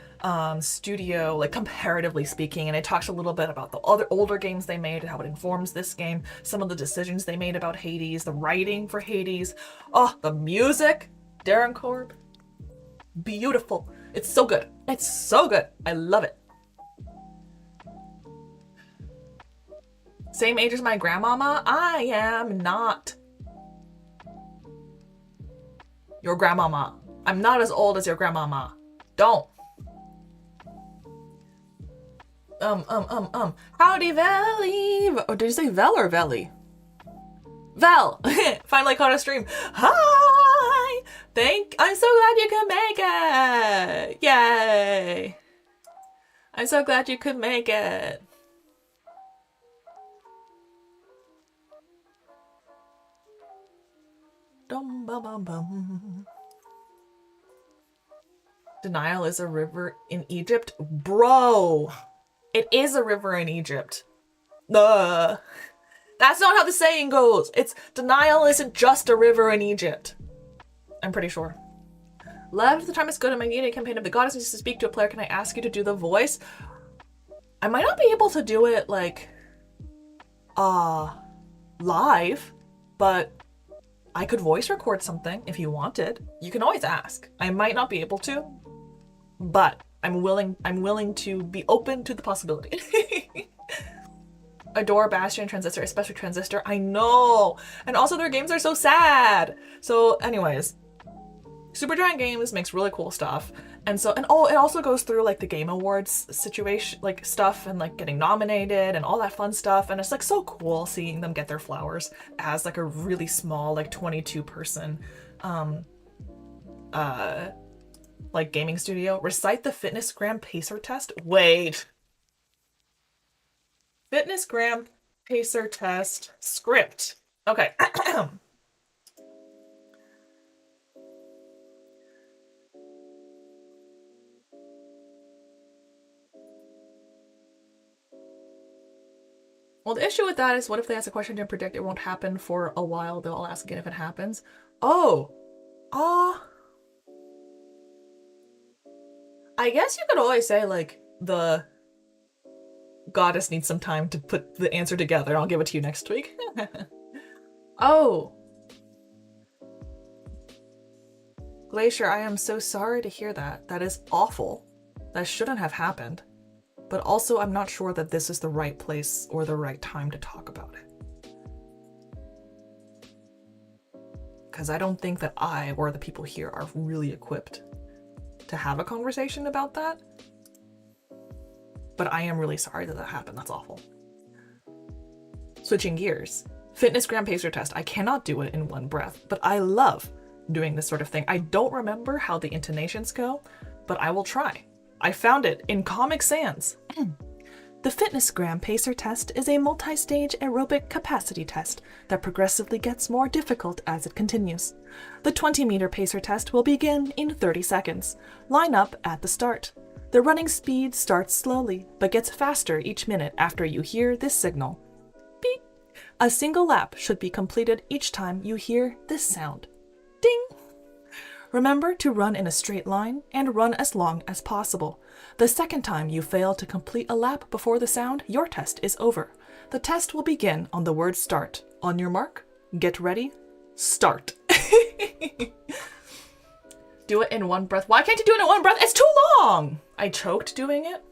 studio, like comparatively speaking, and it talks a little bit about the other older games they made and how it informs this game, some of the decisions they made about Hades, the writing for Hades, oh, the music, Darren Korb, beautiful. It's so good. It's so good. I love it. Same age as my grandmama? I am not your grandmama. I'm not as old as your grandmama. Don't. Howdy, Velli. Oh, did you say Vel or Velli? Vel. Finally caught a stream. Hi. I'm so glad you could make it. Yay. I'm so glad you could make it. Denial is a river in Egypt? Bro, it is a river in Egypt. That's not how the saying goes. It's denial isn't just a river in Egypt. I'm pretty sure. Lev, the time is good. I'm making a campaign of the goddess needs to speak to a player. Can I ask you to do the voice? I might not be able to do it like live, but I could voice record something if you wanted. You can always ask. I might not be able to, but I'm willing to be open to the possibility. Adore Bastion, Transistor, especially Transistor. I know. And also their games are so sad. So anyways, Supergiant Games makes really cool stuff. And so, it also goes through like the Game Awards situation, like stuff and like getting nominated and all that fun stuff. And it's like so cool seeing them get their flowers as like a really small, like 22 person, like gaming studio. Recite the Fitnessgram Pacer test. Wait. Fitnessgram Pacer test script. Okay. Well, the issue with that is, what if they ask a question and predict it won't happen for a while? They'll ask again if it happens. Oh. I guess you could always say, like, the goddess needs some time to put the answer together. I'll give it to you next week. Oh. Glacier, I am so sorry to hear that. That is awful. That shouldn't have happened. But also, I'm not sure that this is the right place or the right time to talk about it. Because I don't think that I or the people here are really equipped to have a conversation about that. But I am really sorry that that happened. That's awful. Switching gears. Fitness gram pacer test. I cannot do it in one breath, but I love doing this sort of thing. I don't remember how the intonations go, but I will try. I found it in Comic Sans. The Fitness Gram Pacer test is a multi-stage aerobic capacity test that progressively gets more difficult as it continues. The 20-meter pacer test will begin in 30 seconds. Line up at the start. The running speed starts slowly, but gets faster each minute after you hear this signal. Beep. A single lap should be completed each time you hear this sound. Ding! Remember to run in a straight line and run as long as possible. The second time you fail to complete a lap before the sound, your test is over. The test will begin on the word start. On your mark, get ready, start. Do it in one breath. Why can't you do it in one breath? It's too long! I choked doing it.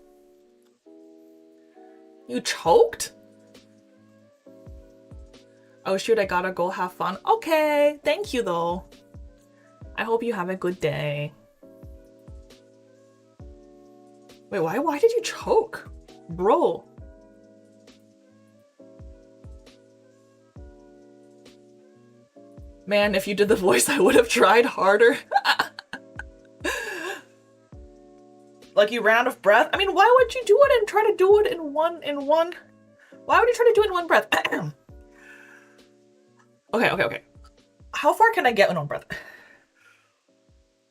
You choked? Oh shoot, I gotta go have fun. Okay, thank you though. I hope you have a good day. Wait, why did you choke? Bro. Man, if you did the voice, I would have tried harder. Like, you ran out of breath? I mean, why would you do it and try to do it in one? Why would you try to do it in one breath? Okay. How far can I get in one breath?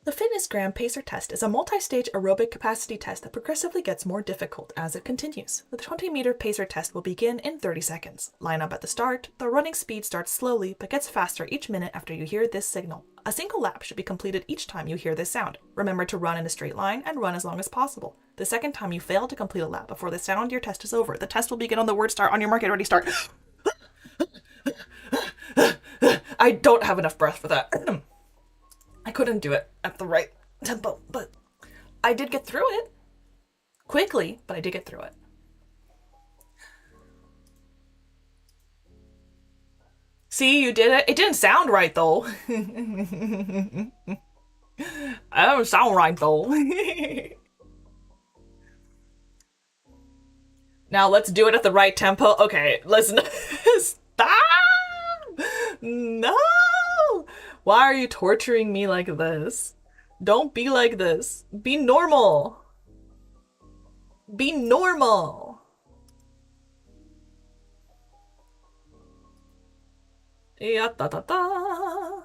The Fitness Gram Pacer test is a multi-stage aerobic capacity test that progressively gets more difficult as it continues. The 20-meter pacer test will begin in 30 seconds. Line up at the start. The running speed starts slowly, but gets faster each minute after you hear this signal. A single lap should be completed each time you hear this sound. Remember to run in a straight line and run as long as possible. The second time you fail to complete a lap before the sound, your test is over. The test will begin on the word start. On your mark, get ready, start. I don't have enough breath for that. I couldn't do it at the right tempo, but I did get through it. Quickly, but I did get through it. See, you did it. It didn't sound right, though. It don't sound right, though. Now let's do it at the right tempo. Okay, listen. Stop! No! Why are you torturing me like this? Don't be like this. Be normal. Be normal. Ya ta ta ta.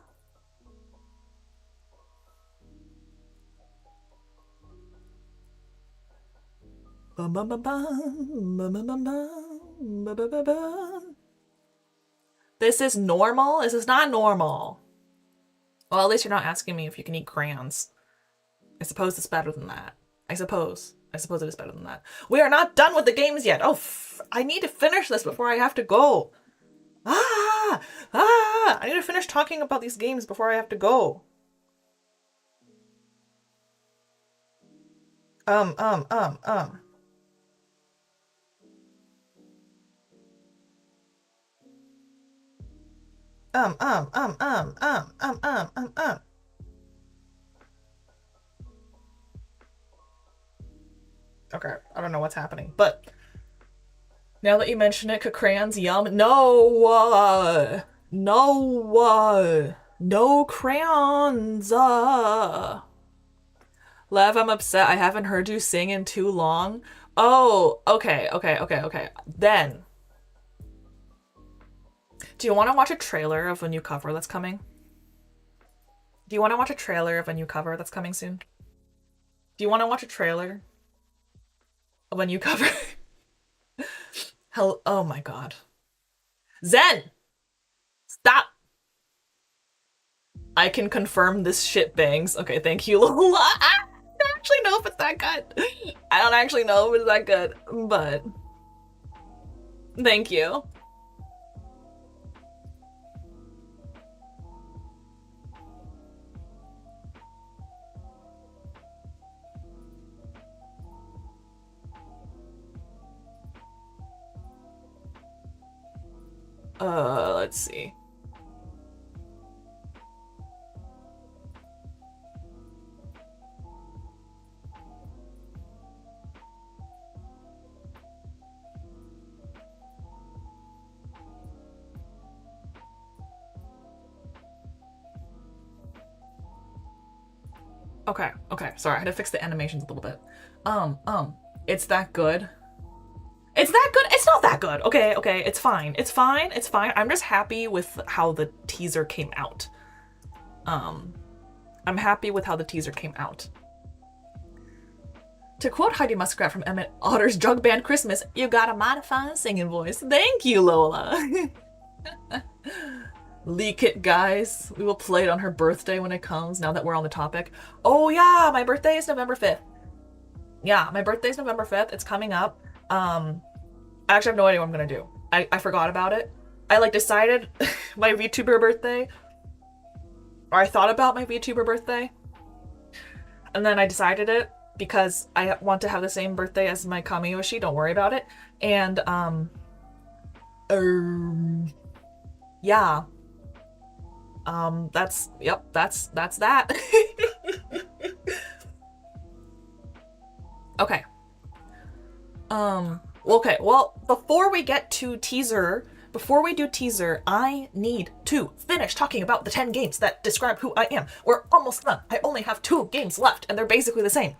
Bum bum bum bum bum bum bum bum bum bum bum. This is normal? This is not normal. Well, at least you're not asking me if you can eat crayons. I suppose it's better than that. I suppose it is better than that. We are not done with the games yet. Oh, I need to finish this before I have to go. I need to finish talking about these games before I have to go. Okay, I don't know what's happening, but now that you mention it, crayons, yum. No crayons. Lev, I'm upset. I haven't heard you sing in too long. Oh, okay. Then Do you want to watch a trailer of a new cover that's coming? Do you want to watch a trailer of a new cover that's coming soon? Do you want to watch a trailer of a new cover? Hell, oh my god. Zen! Stop! I can confirm this shit bangs. Okay, thank you, Lola. I don't actually know if it's that good. I don't actually know if it's that good, but thank you. Let's see. Okay, sorry, I had to fix the animations a little bit. It's that good. It's that good? It's not that good. Okay, it's fine. It's fine. I'm just happy with how the teaser came out. I'm happy with how the teaser came out. To quote Heidi Muskrat from Emmett Otter's Drug Band Christmas, you got a modifying singing voice. Thank you, Lola. Leak it, guys. We will play it on her birthday when it comes, now that we're on the topic. Oh yeah, my birthday is November 5th. Yeah, my birthday is November 5th. It's coming up. I actually have no idea what I'm gonna do. I forgot about it. I like decided my VTuber birthday, or I thought about my VTuber birthday, and then I decided it because I want to have the same birthday as my Kamiyoshi. Don't worry about it. And yeah. That's that. Okay. Okay, well, before we do teaser, I need to finish talking about the 10 games that describe who I am. We're almost done. I only have 2 games left, and they're basically the same.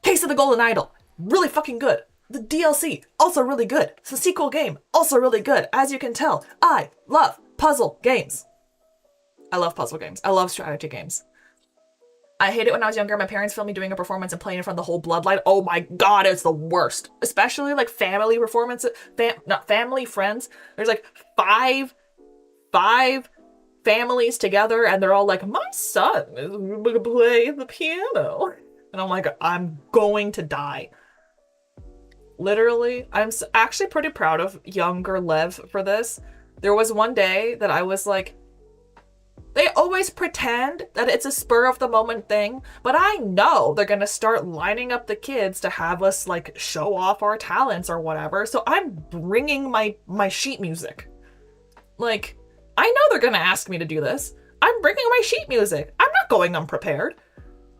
Case of the Golden Idol, really fucking good. The DLC, also really good. It's a sequel game, also really good. As you can tell, I love puzzle games. I love puzzle games. I love strategy games. I hate it when I was younger. My parents filmed me doing a performance and playing in front of the whole bloodline. Oh my god, it's the worst. Especially like family performances, not family, friends. There's like five families together and they're all like, my son is gonna play the piano. And I'm like, I'm going to die. Literally, I'm actually pretty proud of younger Lev for this. There was one day that I was like, they always pretend that it's a spur of the moment thing, but I know they're gonna start lining up the kids to have us like show off our talents or whatever. So I'm bringing my sheet music. Like, I know they're gonna ask me to do this. I'm bringing my sheet music. I'm not going unprepared.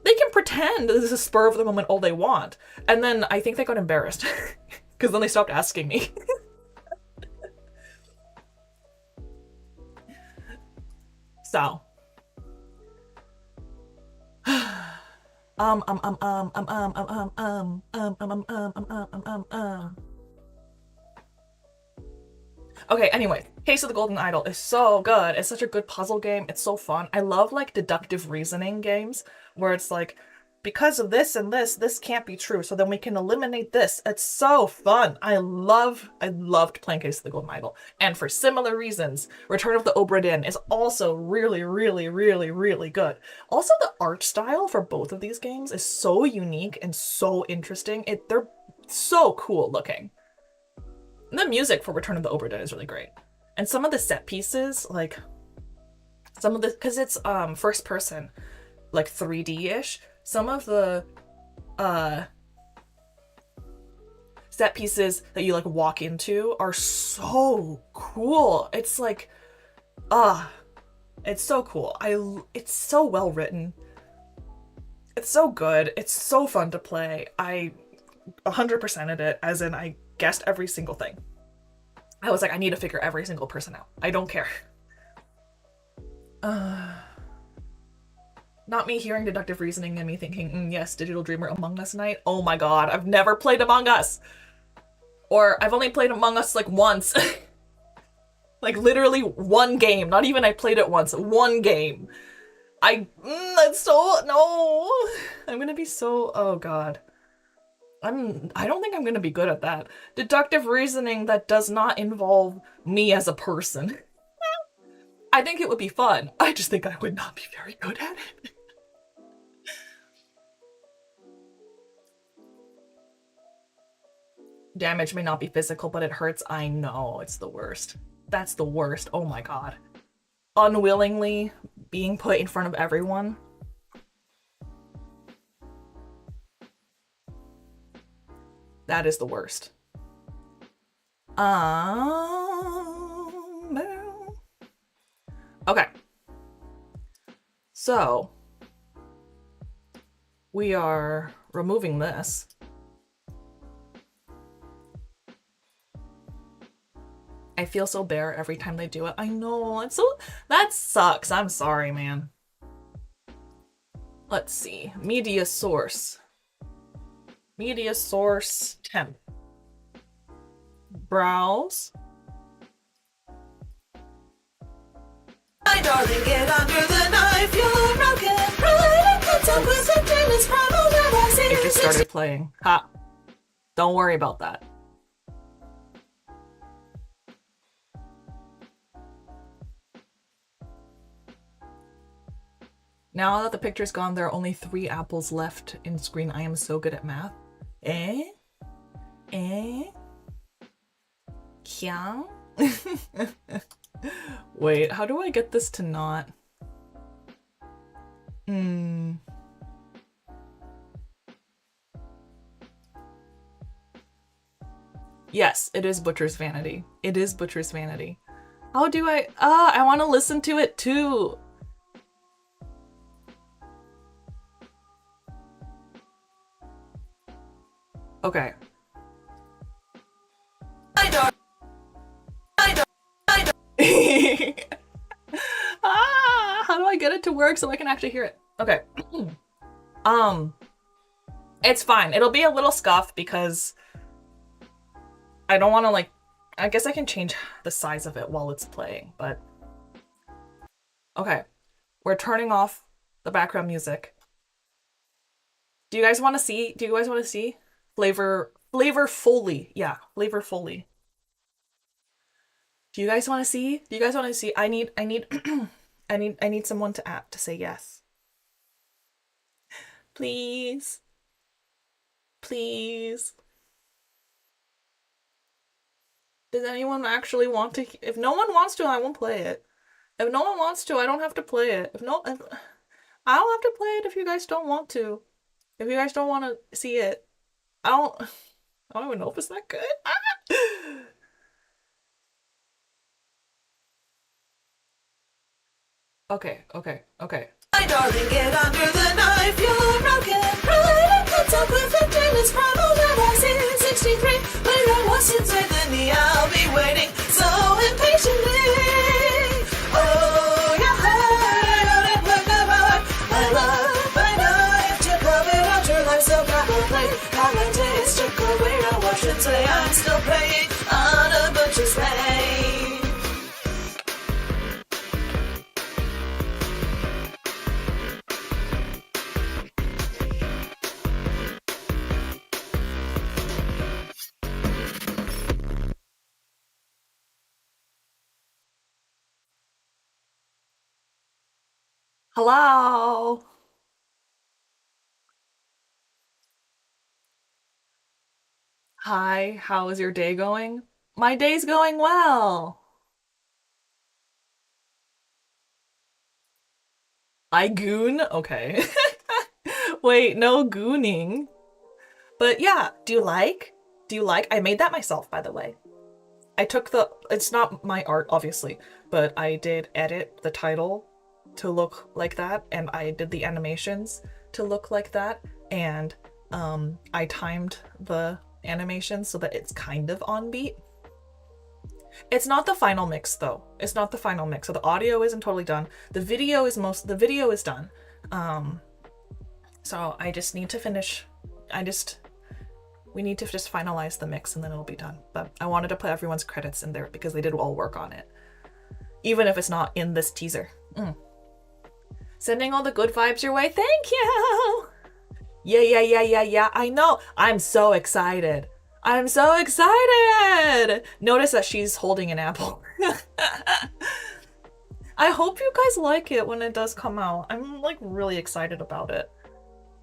They can pretend this is a spur of the moment all they want. And then I think they got embarrassed because then they stopped asking me. So, Okay, anyway, Case of the Golden Idol is so good. It's such a good puzzle game. It's so fun. I love like deductive reasoning games where it's like, because of this and this can't be true, so then we can eliminate this. It's so fun. I loved playing Case of the Golden Idol. And for similar reasons, Return of the Obra Dinn is also really, really, really, really good. Also, the art style for both of these games is so unique and so interesting. They're so cool looking. And the music for Return of the Obra Dinn is really great. And some of the set pieces, like some of the, because it's first person, like 3D-ish, some of the set pieces that you like walk into are so cool. It's like, it's so cool. It's so well written. It's so good. It's so fun to play. I 100%ed it, as in I guessed every single thing. I was like, I need to figure every single person out. I don't care. Not me hearing deductive reasoning and me thinking, yes, Digital Dreamer Among Us night. Oh my god, I've never played Among Us. Or I've only played Among Us like once. Like literally one game. Not even I played it once. One game. That's so, no. I'm gonna be so, oh god. I don't think I'm gonna be good at that. Deductive reasoning that does not involve me as a person. I think it would be fun. I just think I would not be very good at it. Damage may not be physical, but it hurts. I know, it's the worst. That's the worst. Oh my god. Unwillingly being put in front of everyone. That is the worst. Okay. So, we are removing this. I feel so bare every time they do it. I know, it's so, that sucks. I'm sorry, man. Let's see, media source. Media source temp. Browse. My darling, get under the knife, you're broken. It just started playing. Ha. Don't worry about that. Now that the picture's gone, there are only 3 apples left in screen. I am so good at math. Kyang? Wait, how do I get this to not? Yes, it is Butcher's Vanity. It is Butcher's Vanity. How do I? I want to listen to it too. Okay. How do I get it to work so I can actually hear it? Okay. It's fine. It'll be a little scuffed because I don't want to, like, I guess I can change the size of it while it's playing, but okay. We're turning off the background music. Do you guys want to see? Do you guys want to see? Flavor Foley. Yeah, Flavor Foley. Do you guys want to see? Do you guys want to see? I need I need someone to say yes. Please. Please. Does anyone actually want to? If no one wants to, I won't play it. If no one wants to, I don't have to play it. I don't have to play it if you guys don't want to. If you guys don't want to see it, I don't even know if it's that good. Okay. My darling, get under the knife, you're broken. Pride and cuts up with it's primal that I see 63. Where I was since with me, I'll be waiting so impatiently. Oh, yeah, my love, my knife, to cover out your life so probably. How my days took away, I should say I'm still praying on a butcher's vein. Hello. Hi, how is your day going? My day's going well. I goon? Okay. Wait, no gooning. But yeah, do you like? I made that myself, by the way. I took it's not my art, obviously, but I did edit the title to look like that, and I did the animations to look like that, and I timed the animation so that it's kind of on beat. It's not the final mix though. It's not the final mix. So the audio isn't totally done. The video is done. So I just need to finish. We need to just finalize the mix and then it'll be done. But I wanted to put everyone's credits in there because they did all work on it. Even if it's not in this teaser. Sending all the good vibes your way. Thank you. Yeah. I know. I'm so excited. I'm so excited. Notice that she's holding an apple. I hope you guys like it when it does come out. I'm like really excited about it.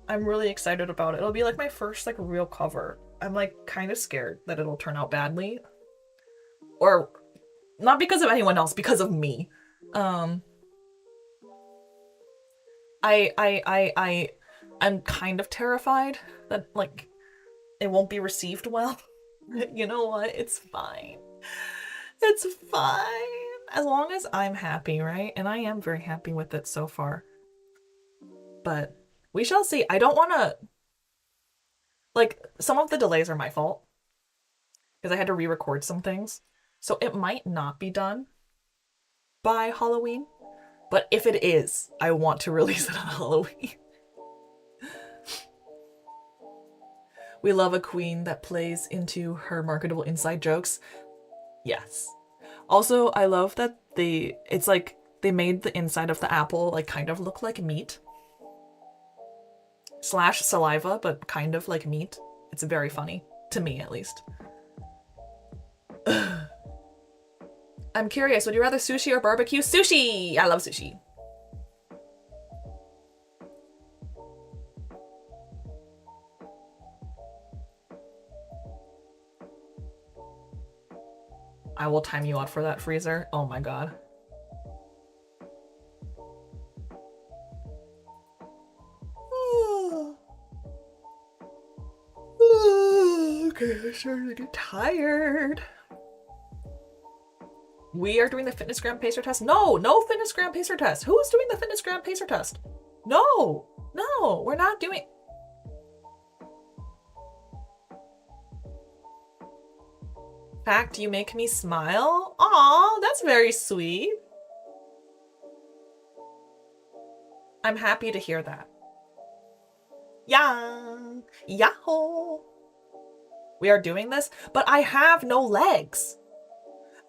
I'm really excited about it. It'll be like my first like real cover. I'm like kind of scared that it'll turn out badly. Or not because of anyone else, because of me. I'm kind of terrified that like it won't be received well. You know what? It's fine. It's fine. As long as I'm happy, right? And I am very happy with it so far. But we shall see. I don't want to... Like, some of the delays are my fault. Because I had to re-record some things. So it might not be done by Halloween. But if it is, I want to release it on Halloween. We love a queen that plays into her marketable inside jokes. Yes. Also, I love that it's like they made the inside of the apple like kind of look like meat. / saliva, but kind of like meat. It's very funny. To me, at least. I'm curious, would you rather sushi or barbecue? Sushi! I love sushi. I will time you out for that, Freezer. Oh my god. Okay, I'm starting to get tired. We are doing the fitness gram pacer test? No fitness gram pacer test. Who's doing the fitness gram pacer test? No, we're not doing... Fact, you make me smile? Aw, that's very sweet. I'm happy to hear that. Yeah, yahoo. We are doing this, but I have no legs.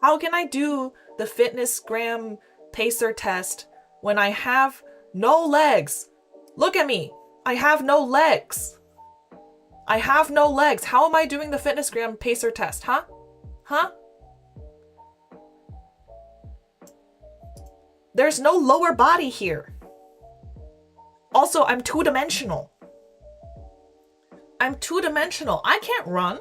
How can I do the fitness gram pacer test when I have no legs? Look at me. I have no legs. I have no legs. How am I doing the fitness gram pacer test, huh? Huh? There's no lower body here. Also, I'm two-dimensional. I'm two-dimensional. I can't run.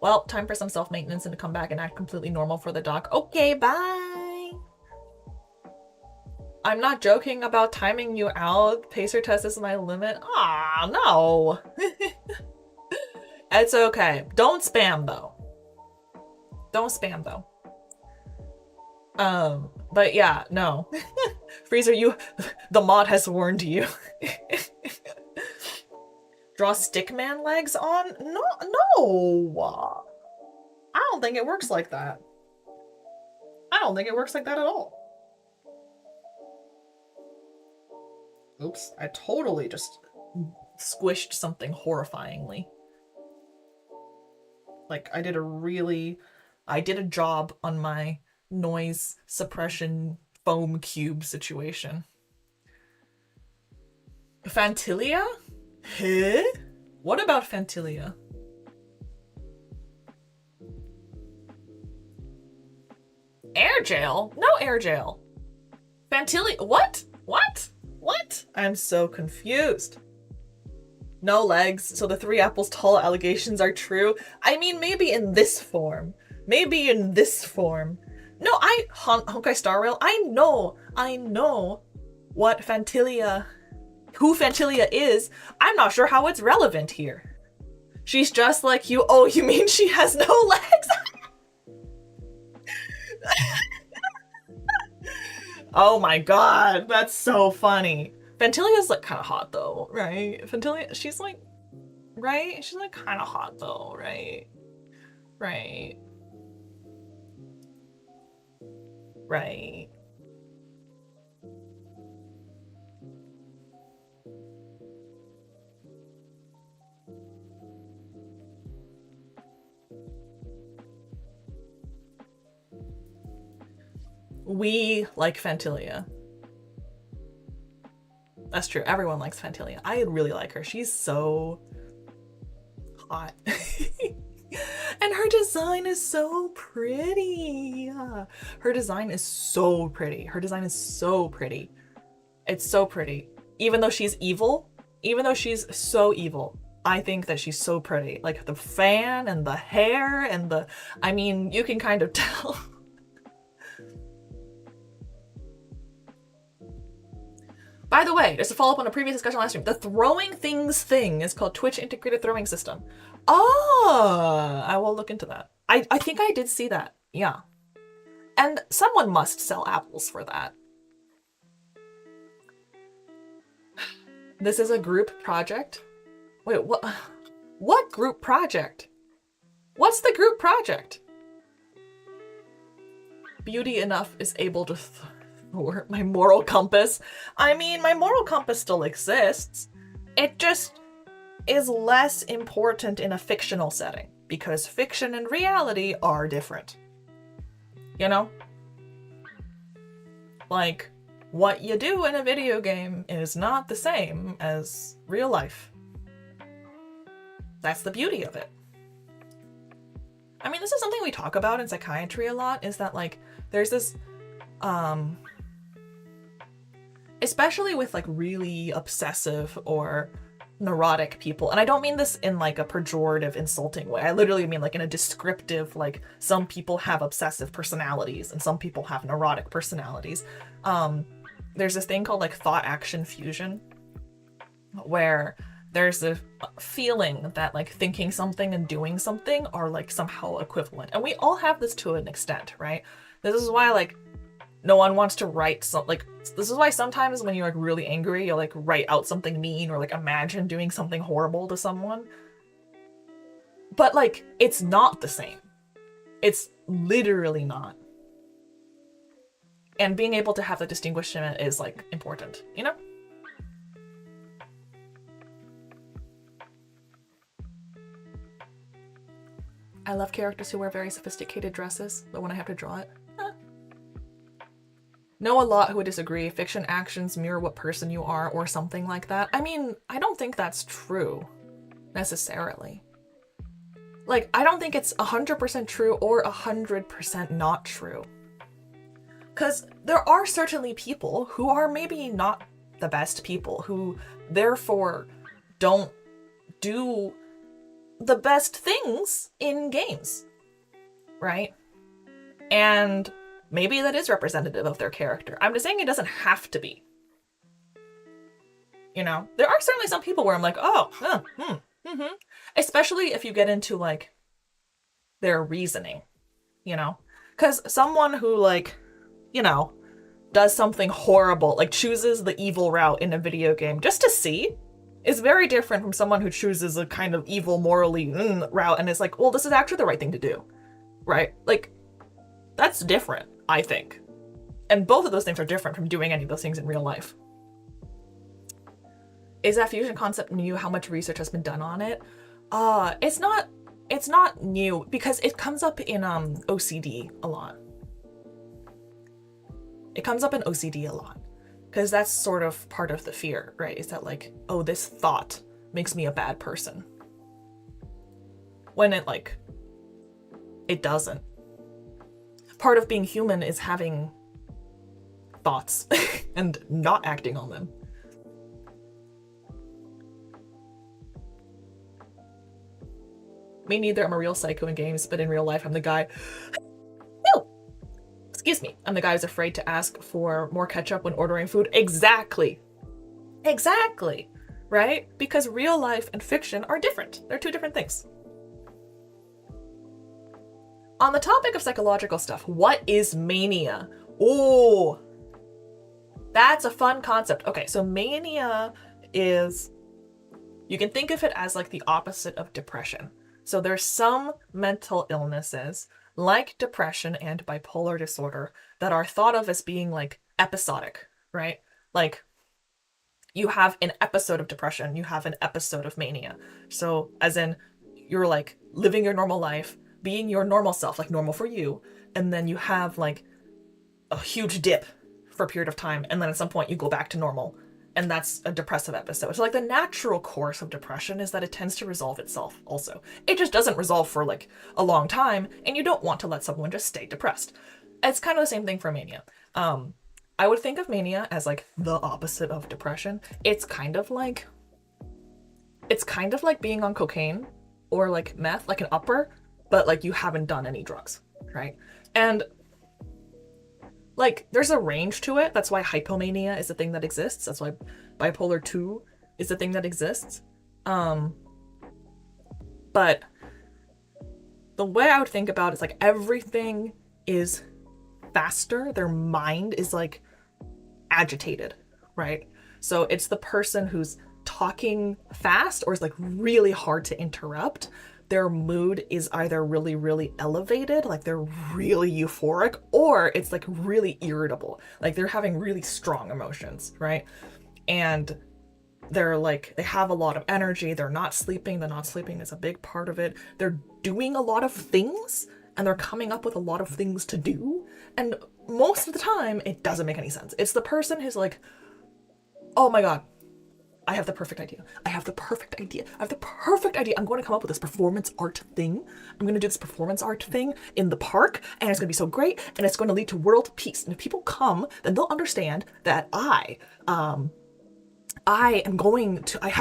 Well, time for some self-maintenance and to come back and act completely normal for the doc. Okay, bye. I'm not joking about timing you out. Pacer test is my limit. Ah, no. It's okay. Don't spam though. Don't spam though. But yeah, no. Freezer, the mod has warned you. Draw stickman legs on? No. I don't think it works like that. I don't think it works like that at all. Oops, I totally just squished something horrifyingly. Like, I did a job on my noise suppression foam cube situation. Fantilia? Huh? What about Fantilia? Air gel? No air gel. Fantilia? What? I'm so confused. No legs, so the 3 apples tall allegations are true. I mean, maybe in this form. No, Honkai Star Rail, I know what Fantilia, who Fantilia is. I'm not sure how it's relevant here. She's just like you. Oh, you mean she has no legs? Oh my god, that's so funny. Fantilia's like kind of hot though, right? Fantilia, she's like, right? She's like kind of hot though, right? Right. We like Fantilia. That's true. Everyone likes Fantilia. I really like her. She's so hot. And her design is so pretty. Her design is so pretty. Her design is so pretty. It's so pretty. Even though she's evil, even though she's so evil, I think that she's so pretty. Like the fan and the hair and the, I mean, you can kind of tell. By the way, just to follow up on a previous discussion last stream, the throwing things thing is called Twitch Integrated Throwing System. Oh, I will look into that. I think I did see that. Yeah. And someone must sell apples for that. This is a group project? Wait, what? What group project? What's the group project? Beauty enough is able to thwart my moral compass. I mean, my moral compass still exists. It just is less important in a fictional setting because fiction and reality are different. You know? Like, what you do in a video game is not the same as real life. That's the beauty of it. I mean, this is something we talk about in psychiatry a lot, is that, like, there's this, especially with, like, really obsessive or neurotic people, and I don't mean this in, like, a pejorative, insulting way. I literally mean, like, in a descriptive, like, some people have obsessive personalities and some people have neurotic personalities. There's this thing called, like, thought-action fusion, where there's a feeling that, like, thinking something and doing something are, like, somehow equivalent. And we all have this to an extent, right? This is why, like, no one wants to write this is why sometimes when you're, like, really angry, you'll, like, write out something mean or, like, imagine doing something horrible to someone. But, like, it's not the same. It's literally not. And being able to have the distinguishment is, like, important, you know? I love characters who wear very sophisticated dresses, but when I have to draw it, Know a lot who would disagree. Fiction actions mirror what person you are, or something like that. I mean, I don't think that's true, necessarily. Like, I don't think it's 100% true or 100% not true. Because there are certainly people who are maybe not the best people, who therefore don't do the best things in games, right? And maybe that is representative of their character. I'm just saying it doesn't have to be. You know, there are certainly some people where I'm like, oh, especially if you get into, like, their reasoning, you know? Because someone who, like, you know, does something horrible, like chooses the evil route in a video game just to see, is very different from someone who chooses a kind of evil, morally route and is like, well, this is actually the right thing to do, right? Like, that's different, I think. And both of those things are different from doing any of those things in real life. Is that fusion concept new? How much research has been done on it? It's not new because it comes up in OCD a lot. It comes up in OCD a lot because that's sort of part of the fear, right? Is that like, oh, this thought makes me a bad person. When it doesn't. Part of being human is having thoughts and not acting on them. Me neither. I'm a real psycho in games, but in real life, I'm the guy. Excuse me. I'm the guy who's afraid to ask for more ketchup when ordering food. Exactly. Exactly. Right? Because real life and fiction are different. They're two different things. On the topic of psychological stuff, what is mania? Oh, that's a fun concept. Okay, so mania is, you can think of it as like the opposite of depression. So there's some mental illnesses like depression and bipolar disorder that are thought of as being like episodic, right? Like you have an episode of depression, you have an episode of mania. So as in you're like living your normal life, being your normal self, like normal for you. And then you have like a huge dip for a period of time, and then at some point you go back to normal, and that's a depressive episode. So like the natural course of depression is that it tends to resolve itself also. It just doesn't resolve for like a long time, and you don't want to let someone just stay depressed. It's kind of the same thing for mania. I would think of mania as like the opposite of depression. It's kind of like being on cocaine or like meth, like an upper, but like you haven't done any drugs, right? And like there's a range to it. That's why hypomania is the thing that exists. That's why bipolar 2 is the thing that exists. But the way I would think about it is like everything is faster. Their mind is like agitated, right? So it's the person who's talking fast or is like really hard to interrupt. Their mood is either really, really elevated, like they're really euphoric, or it's like really irritable, like they're having really strong emotions, right? And they're like, they have a lot of energy, they're not sleeping. The not sleeping is a big part of it. They're doing a lot of things, and they're coming up with a lot of things to do. And most of the time, it doesn't make any sense. It's the person who's like, oh my God, I have the perfect idea. I have the perfect idea. I have the perfect idea. I'm going to come up with this performance art thing. I'm going to do this performance art thing in the park, and it's going to be so great, and it's going to lead to world peace. And if people come, then they'll understand that I have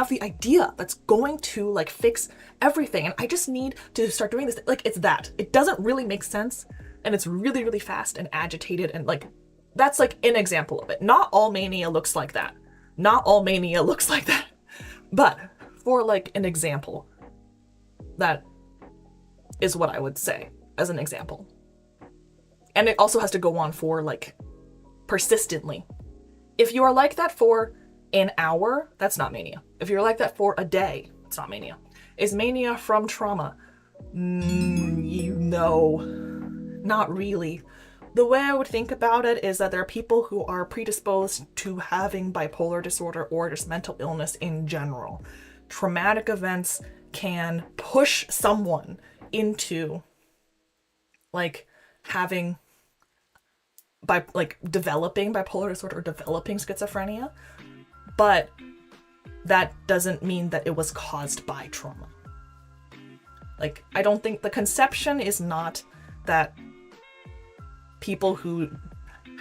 the idea that's going to like fix everything, and I just need to start doing this. Like, it's that. It doesn't really make sense, and it's really, really fast and agitated, and like, that's like an example of it. Not all mania looks like that. Not all mania looks like that. But for like an example, that is what I would say as an example. And it also has to go on for like persistently. If you are like that for an hour, that's not mania. If you're like that for a day, it's not mania. Is mania from trauma? No, not really. The way I would think about it is that there are people who are predisposed to having bipolar disorder or just mental illness in general. Traumatic events can push someone into like developing bipolar disorder or developing schizophrenia, but that doesn't mean that it was caused by trauma. Like, I don't think the conception is not that people who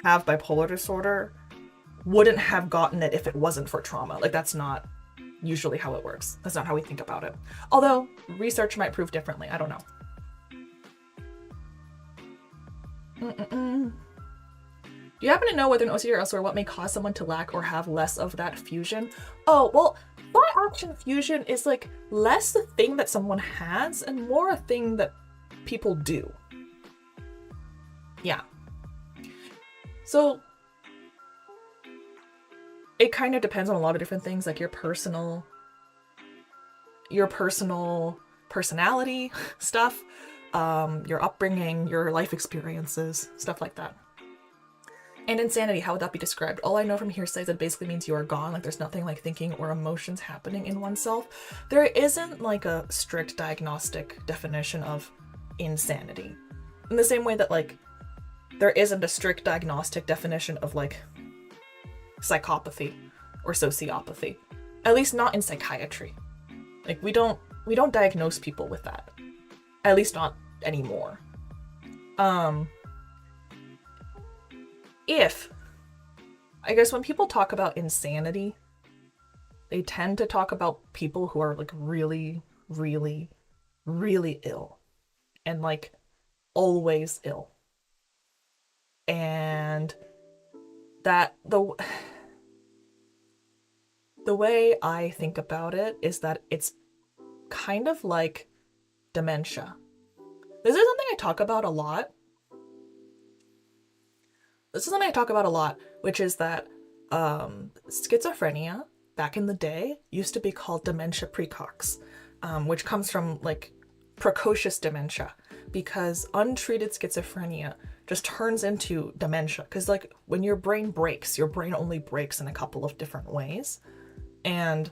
have bipolar disorder wouldn't have gotten it if it wasn't for trauma. Like, that's not usually how it works. That's not how we think about it. Although research might prove differently. I don't know. Do you happen to know whether an OCD or elsewhere what may cause someone to lack or have less of that fusion? Oh, well, thought action fusion is like less the thing that someone has and more a thing that people do. Yeah. So it kind of depends on a lot of different things, like your personal personality stuff, your upbringing, your life experiences, stuff like that. And insanity, how would that be described? All I know from hearsay is that it basically means you are gone, like there's nothing like thinking or emotions happening in oneself. There isn't like a strict diagnostic definition of insanity. In the same way that like there isn't a strict diagnostic definition of like psychopathy or sociopathy. At least not in psychiatry. Like we don't diagnose people with that. At least not anymore. I guess when people talk about insanity, they tend to talk about people who are like really, really, really ill. And like always ill. And that the way I think about it is that it's kind of like dementia. This is something I talk about a lot. Which is that schizophrenia back in the day used to be called dementia precox, which comes from like precocious dementia, because untreated schizophrenia just turns into dementia. Because like when your brain breaks, your brain only breaks in a couple of different ways. And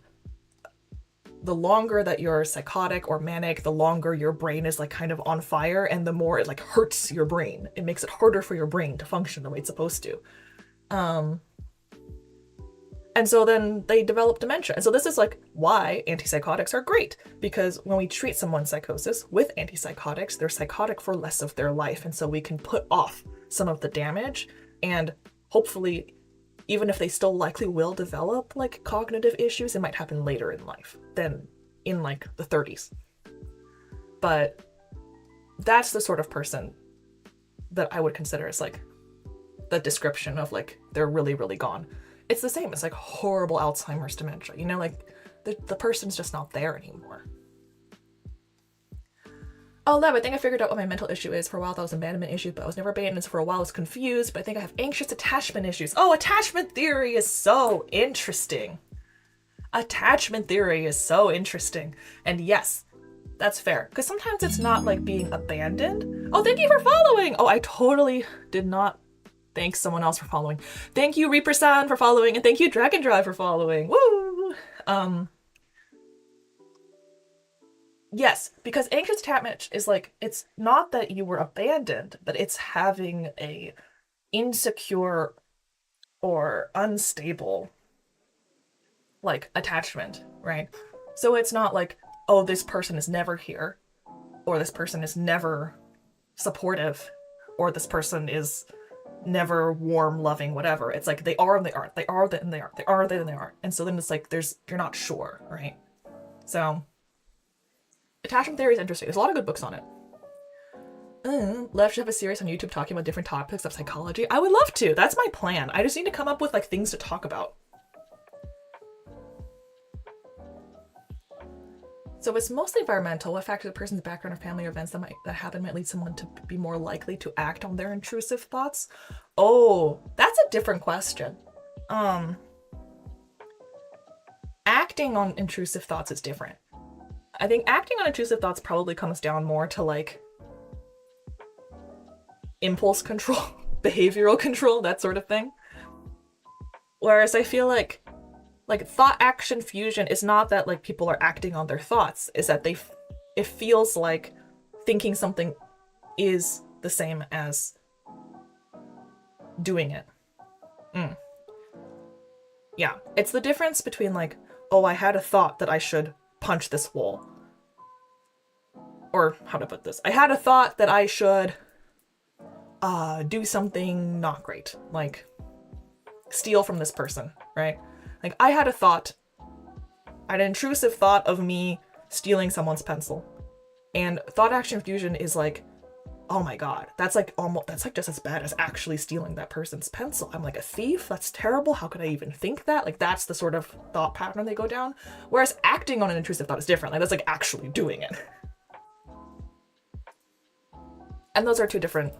the longer that you're psychotic or manic, the longer your brain is like kind of on fire, and the more it like hurts your brain. It makes it harder for your brain to function the way it's supposed to. And so then they develop dementia. And so this is like why antipsychotics are great, because when we treat someone's psychosis with antipsychotics, they're psychotic for less of their life. And so we can put off some of the damage, and hopefully, even if they still likely will develop like cognitive issues, it might happen later in life than in like the 30s. But that's the sort of person that I would consider as like the description of like they're really, really gone. It's the same as like horrible Alzheimer's dementia, you know, like the person's just not there anymore. Oh, Lev, I think I figured out what my mental issue is. For a while that was abandonment issues, but I was never abandoned, so for a while I was confused, but I think I have anxious attachment issues. Oh, attachment theory is so interesting. Attachment theory is so interesting. And yes, that's fair, because sometimes it's not like being abandoned. Oh, thank you for following. Oh, I totally did not thank someone else for following. Thank you, Reaper-san, for following, and thank you, Dragon Drive, for following. Woo! Yes, because anxious attachment is like, it's not that you were abandoned, but it's having a insecure or unstable like attachment, right? So it's not like, oh, this person is never here, or this person is never supportive, or this person is never warm, loving, whatever. It's like they are and they aren't. They are and they aren't. They are and they aren't. And so then it's like you're not sure, right? So attachment theory is interesting. There's a lot of good books on it. Lev should have a series on YouTube talking about different topics of psychology. I would love to. That's my plan. I just need to come up with like things to talk about. So it's mostly environmental. What factors, a person's background or family or events that happen might lead someone to be more likely to act on their intrusive thoughts? Oh, that's a different question. Acting on intrusive thoughts is different. I think acting on intrusive thoughts probably comes down more to like impulse control, behavioral control, that sort of thing. Whereas I feel like thought action fusion is not that like people are acting on their thoughts, is that it feels like thinking something is the same as doing it. Yeah, it's the difference between like, oh, I had a thought that I should punch this wall. Or how to put this? I had a thought that I should do something not great, like steal from this person, right? Like I had an intrusive thought of me stealing someone's pencil. And thought action fusion is like, oh my god, that's like just as bad as actually stealing that person's pencil. I'm like a thief? That's terrible. How could I even think that? Like that's the sort of thought pattern they go down. Whereas acting on an intrusive thought is different. Like that's like actually doing it. And those are two different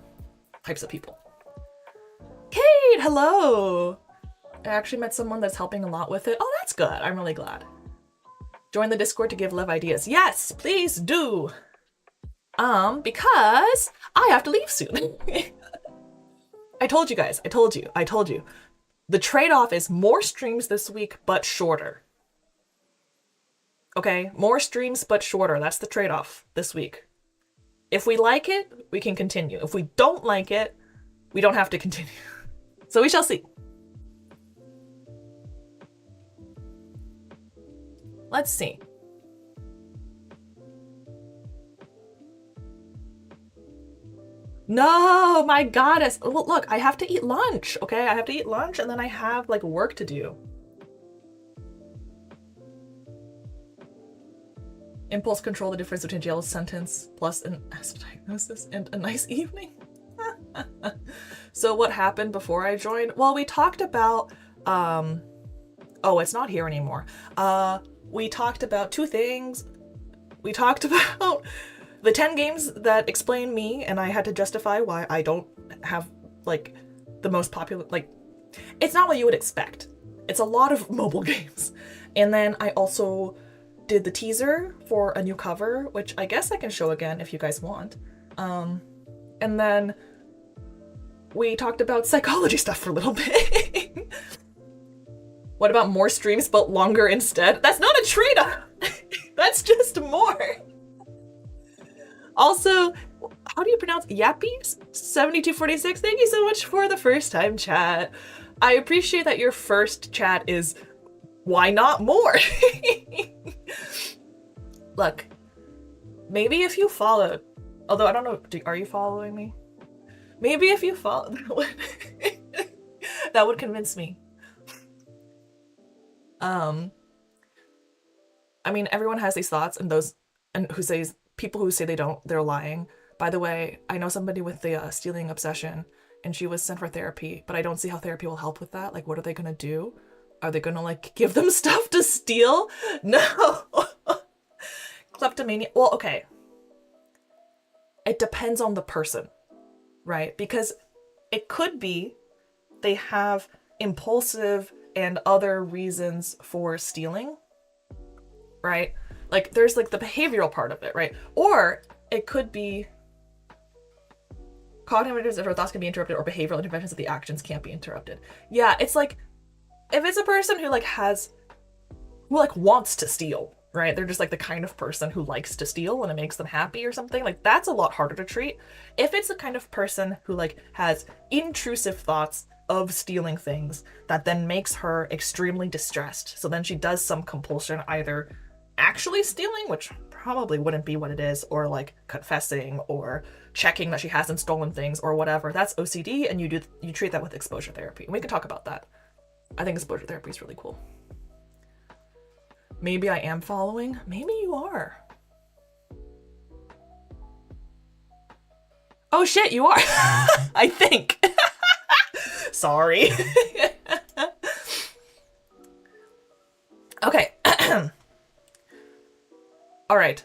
types of people. Kate, hello! I actually met someone that's helping a lot with it. Oh, that's good. I'm really glad. Join the Discord to give Lev ideas. Yes, please do. Because I have to leave soon. I told you guys. I told you. The trade-off is more streams this week, but shorter. Okay? More streams, but shorter. That's the trade-off this week. If we like it, we can continue. If we don't like it, we don't have to continue. So we shall see. Let's see. No, my goddess. Well, look, I have to eat lunch, okay? I have to eat lunch and then I have like work to do. Impulse control, the difference between jail sentence plus an acid diagnosis and a nice evening. So what happened before I joined? Well, we talked about, oh, it's not here anymore. We talked about two things. We talked about the 10 games that explain me, and I had to justify why I don't have, like, the most popular, like, it's not what you would expect. It's a lot of mobile games. And then I also did the teaser for a new cover, which I guess I can show again if you guys want. And then we talked about psychology stuff for a little bit. What about more streams but longer instead? That's not a trade-off! That's just more. Also, how do you pronounce Yappy? 7246. Thank you so much for the first time chat. I appreciate that your first chat is why not more? Look, maybe if you followed, although I don't know, are you following me? Maybe if you follow, that would convince me. I mean, everyone has these thoughts, and people who say they don't, they're lying. By the way, I know somebody with the stealing obsession, and she was sent for therapy, but I don't see how therapy will help with that. Like, what are they gonna do? Are they gonna, like, give them stuff to steal? No. Kleptomania. Well, okay. It depends on the person, right? Because it could be they have impulsive and other reasons for stealing, right? Like, there's, like, the behavioral part of it, right? Or it could be cognitive or thoughts can be interrupted, or behavioral interventions that the actions can't be interrupted. Yeah, it's like, if it's a person who, like, wants to steal, right? They're just, like, the kind of person who likes to steal and it makes them happy or something, like, that's a lot harder to treat. If it's the kind of person who, like, has intrusive thoughts of stealing things that then makes her extremely distressed, so then she does some compulsion, either actually stealing, which probably wouldn't be what it is, or, like, confessing or checking that she hasn't stolen things or whatever, that's OCD, and you treat that with exposure therapy. And we can talk about that. I think exposure therapy is really cool. Maybe I am following. Maybe you are. Oh shit, you are. I think. Sorry. Okay. All right.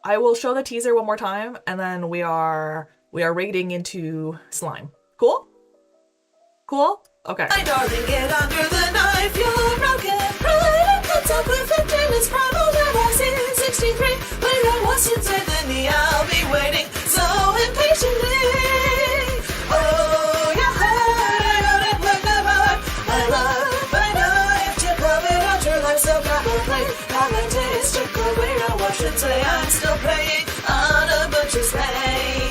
I will show the teaser one more time, and then we are raiding into slime. Cool? Cool? Okay. My darling, get under the knife, you're broken. Right, comes up with the it's problem that was in 63. When I was inside the knee, I'll be waiting so impatiently. Oh, your heart, I know that work about. I love my knife to cover out your life so probably. How my days took away, or I should say I'm still praying on a butcher's blade.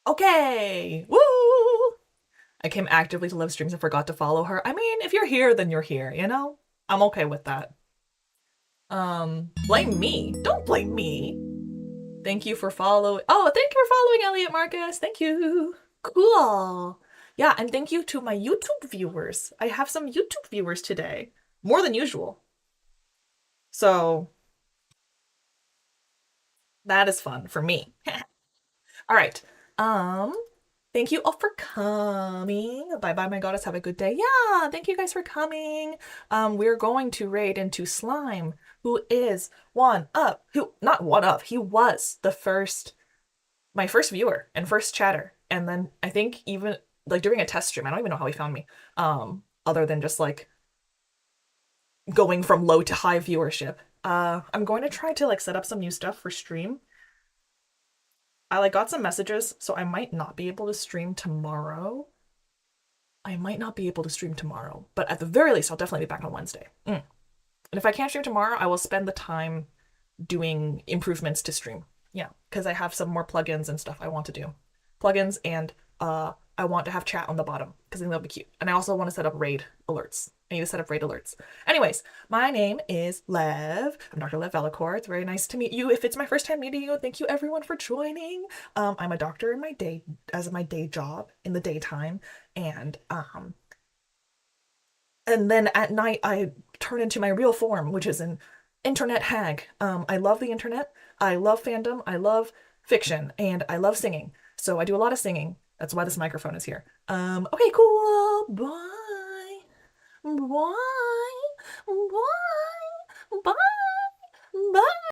Okay, woo! I came actively to live streams and forgot to follow her. I mean, if you're here, then you're here, you know? I'm okay with that. Blame me. Don't blame me. Thank you for following. Oh, thank you for following, Elliot Marcus. Thank you. Cool. Yeah, and thank you to my YouTube viewers. I have some YouTube viewers today. More than usual. So, that is fun for me. All right. Thank you all for coming. Bye bye, my goddess. Have a good day. Yeah, thank you guys for coming. We're going to raid into Slime, who is he was my first viewer and first chatter. And then I think even, like, during a test stream, I don't even know how he found me, other than just, like, going from low to high viewership. I'm going to try to, like, set up some new stuff for stream. I, like, got some messages, so I might not be able to stream tomorrow. But at the very least, I'll definitely be back on Wednesday. And if I can't stream tomorrow, I will spend the time doing improvements to stream. Yeah, because I have some more plugins and stuff I want to do. Plugins, and I want to have chat on the bottom, because I think that'll be cute. And I also want to set up raid alerts. I need to set up raid alerts. Anyways, my name is Lev. I'm Dr. Lev Vellichor. It's very nice to meet you. If it's my first time meeting you, thank you everyone for joining. I'm a doctor in my day job in the daytime, and then at night I turn into my real form, which is an internet hag. I love the internet. I love fandom. I love fiction, and I love singing. So I do a lot of singing. That's why this microphone is here. Okay, cool. Bye. Bye.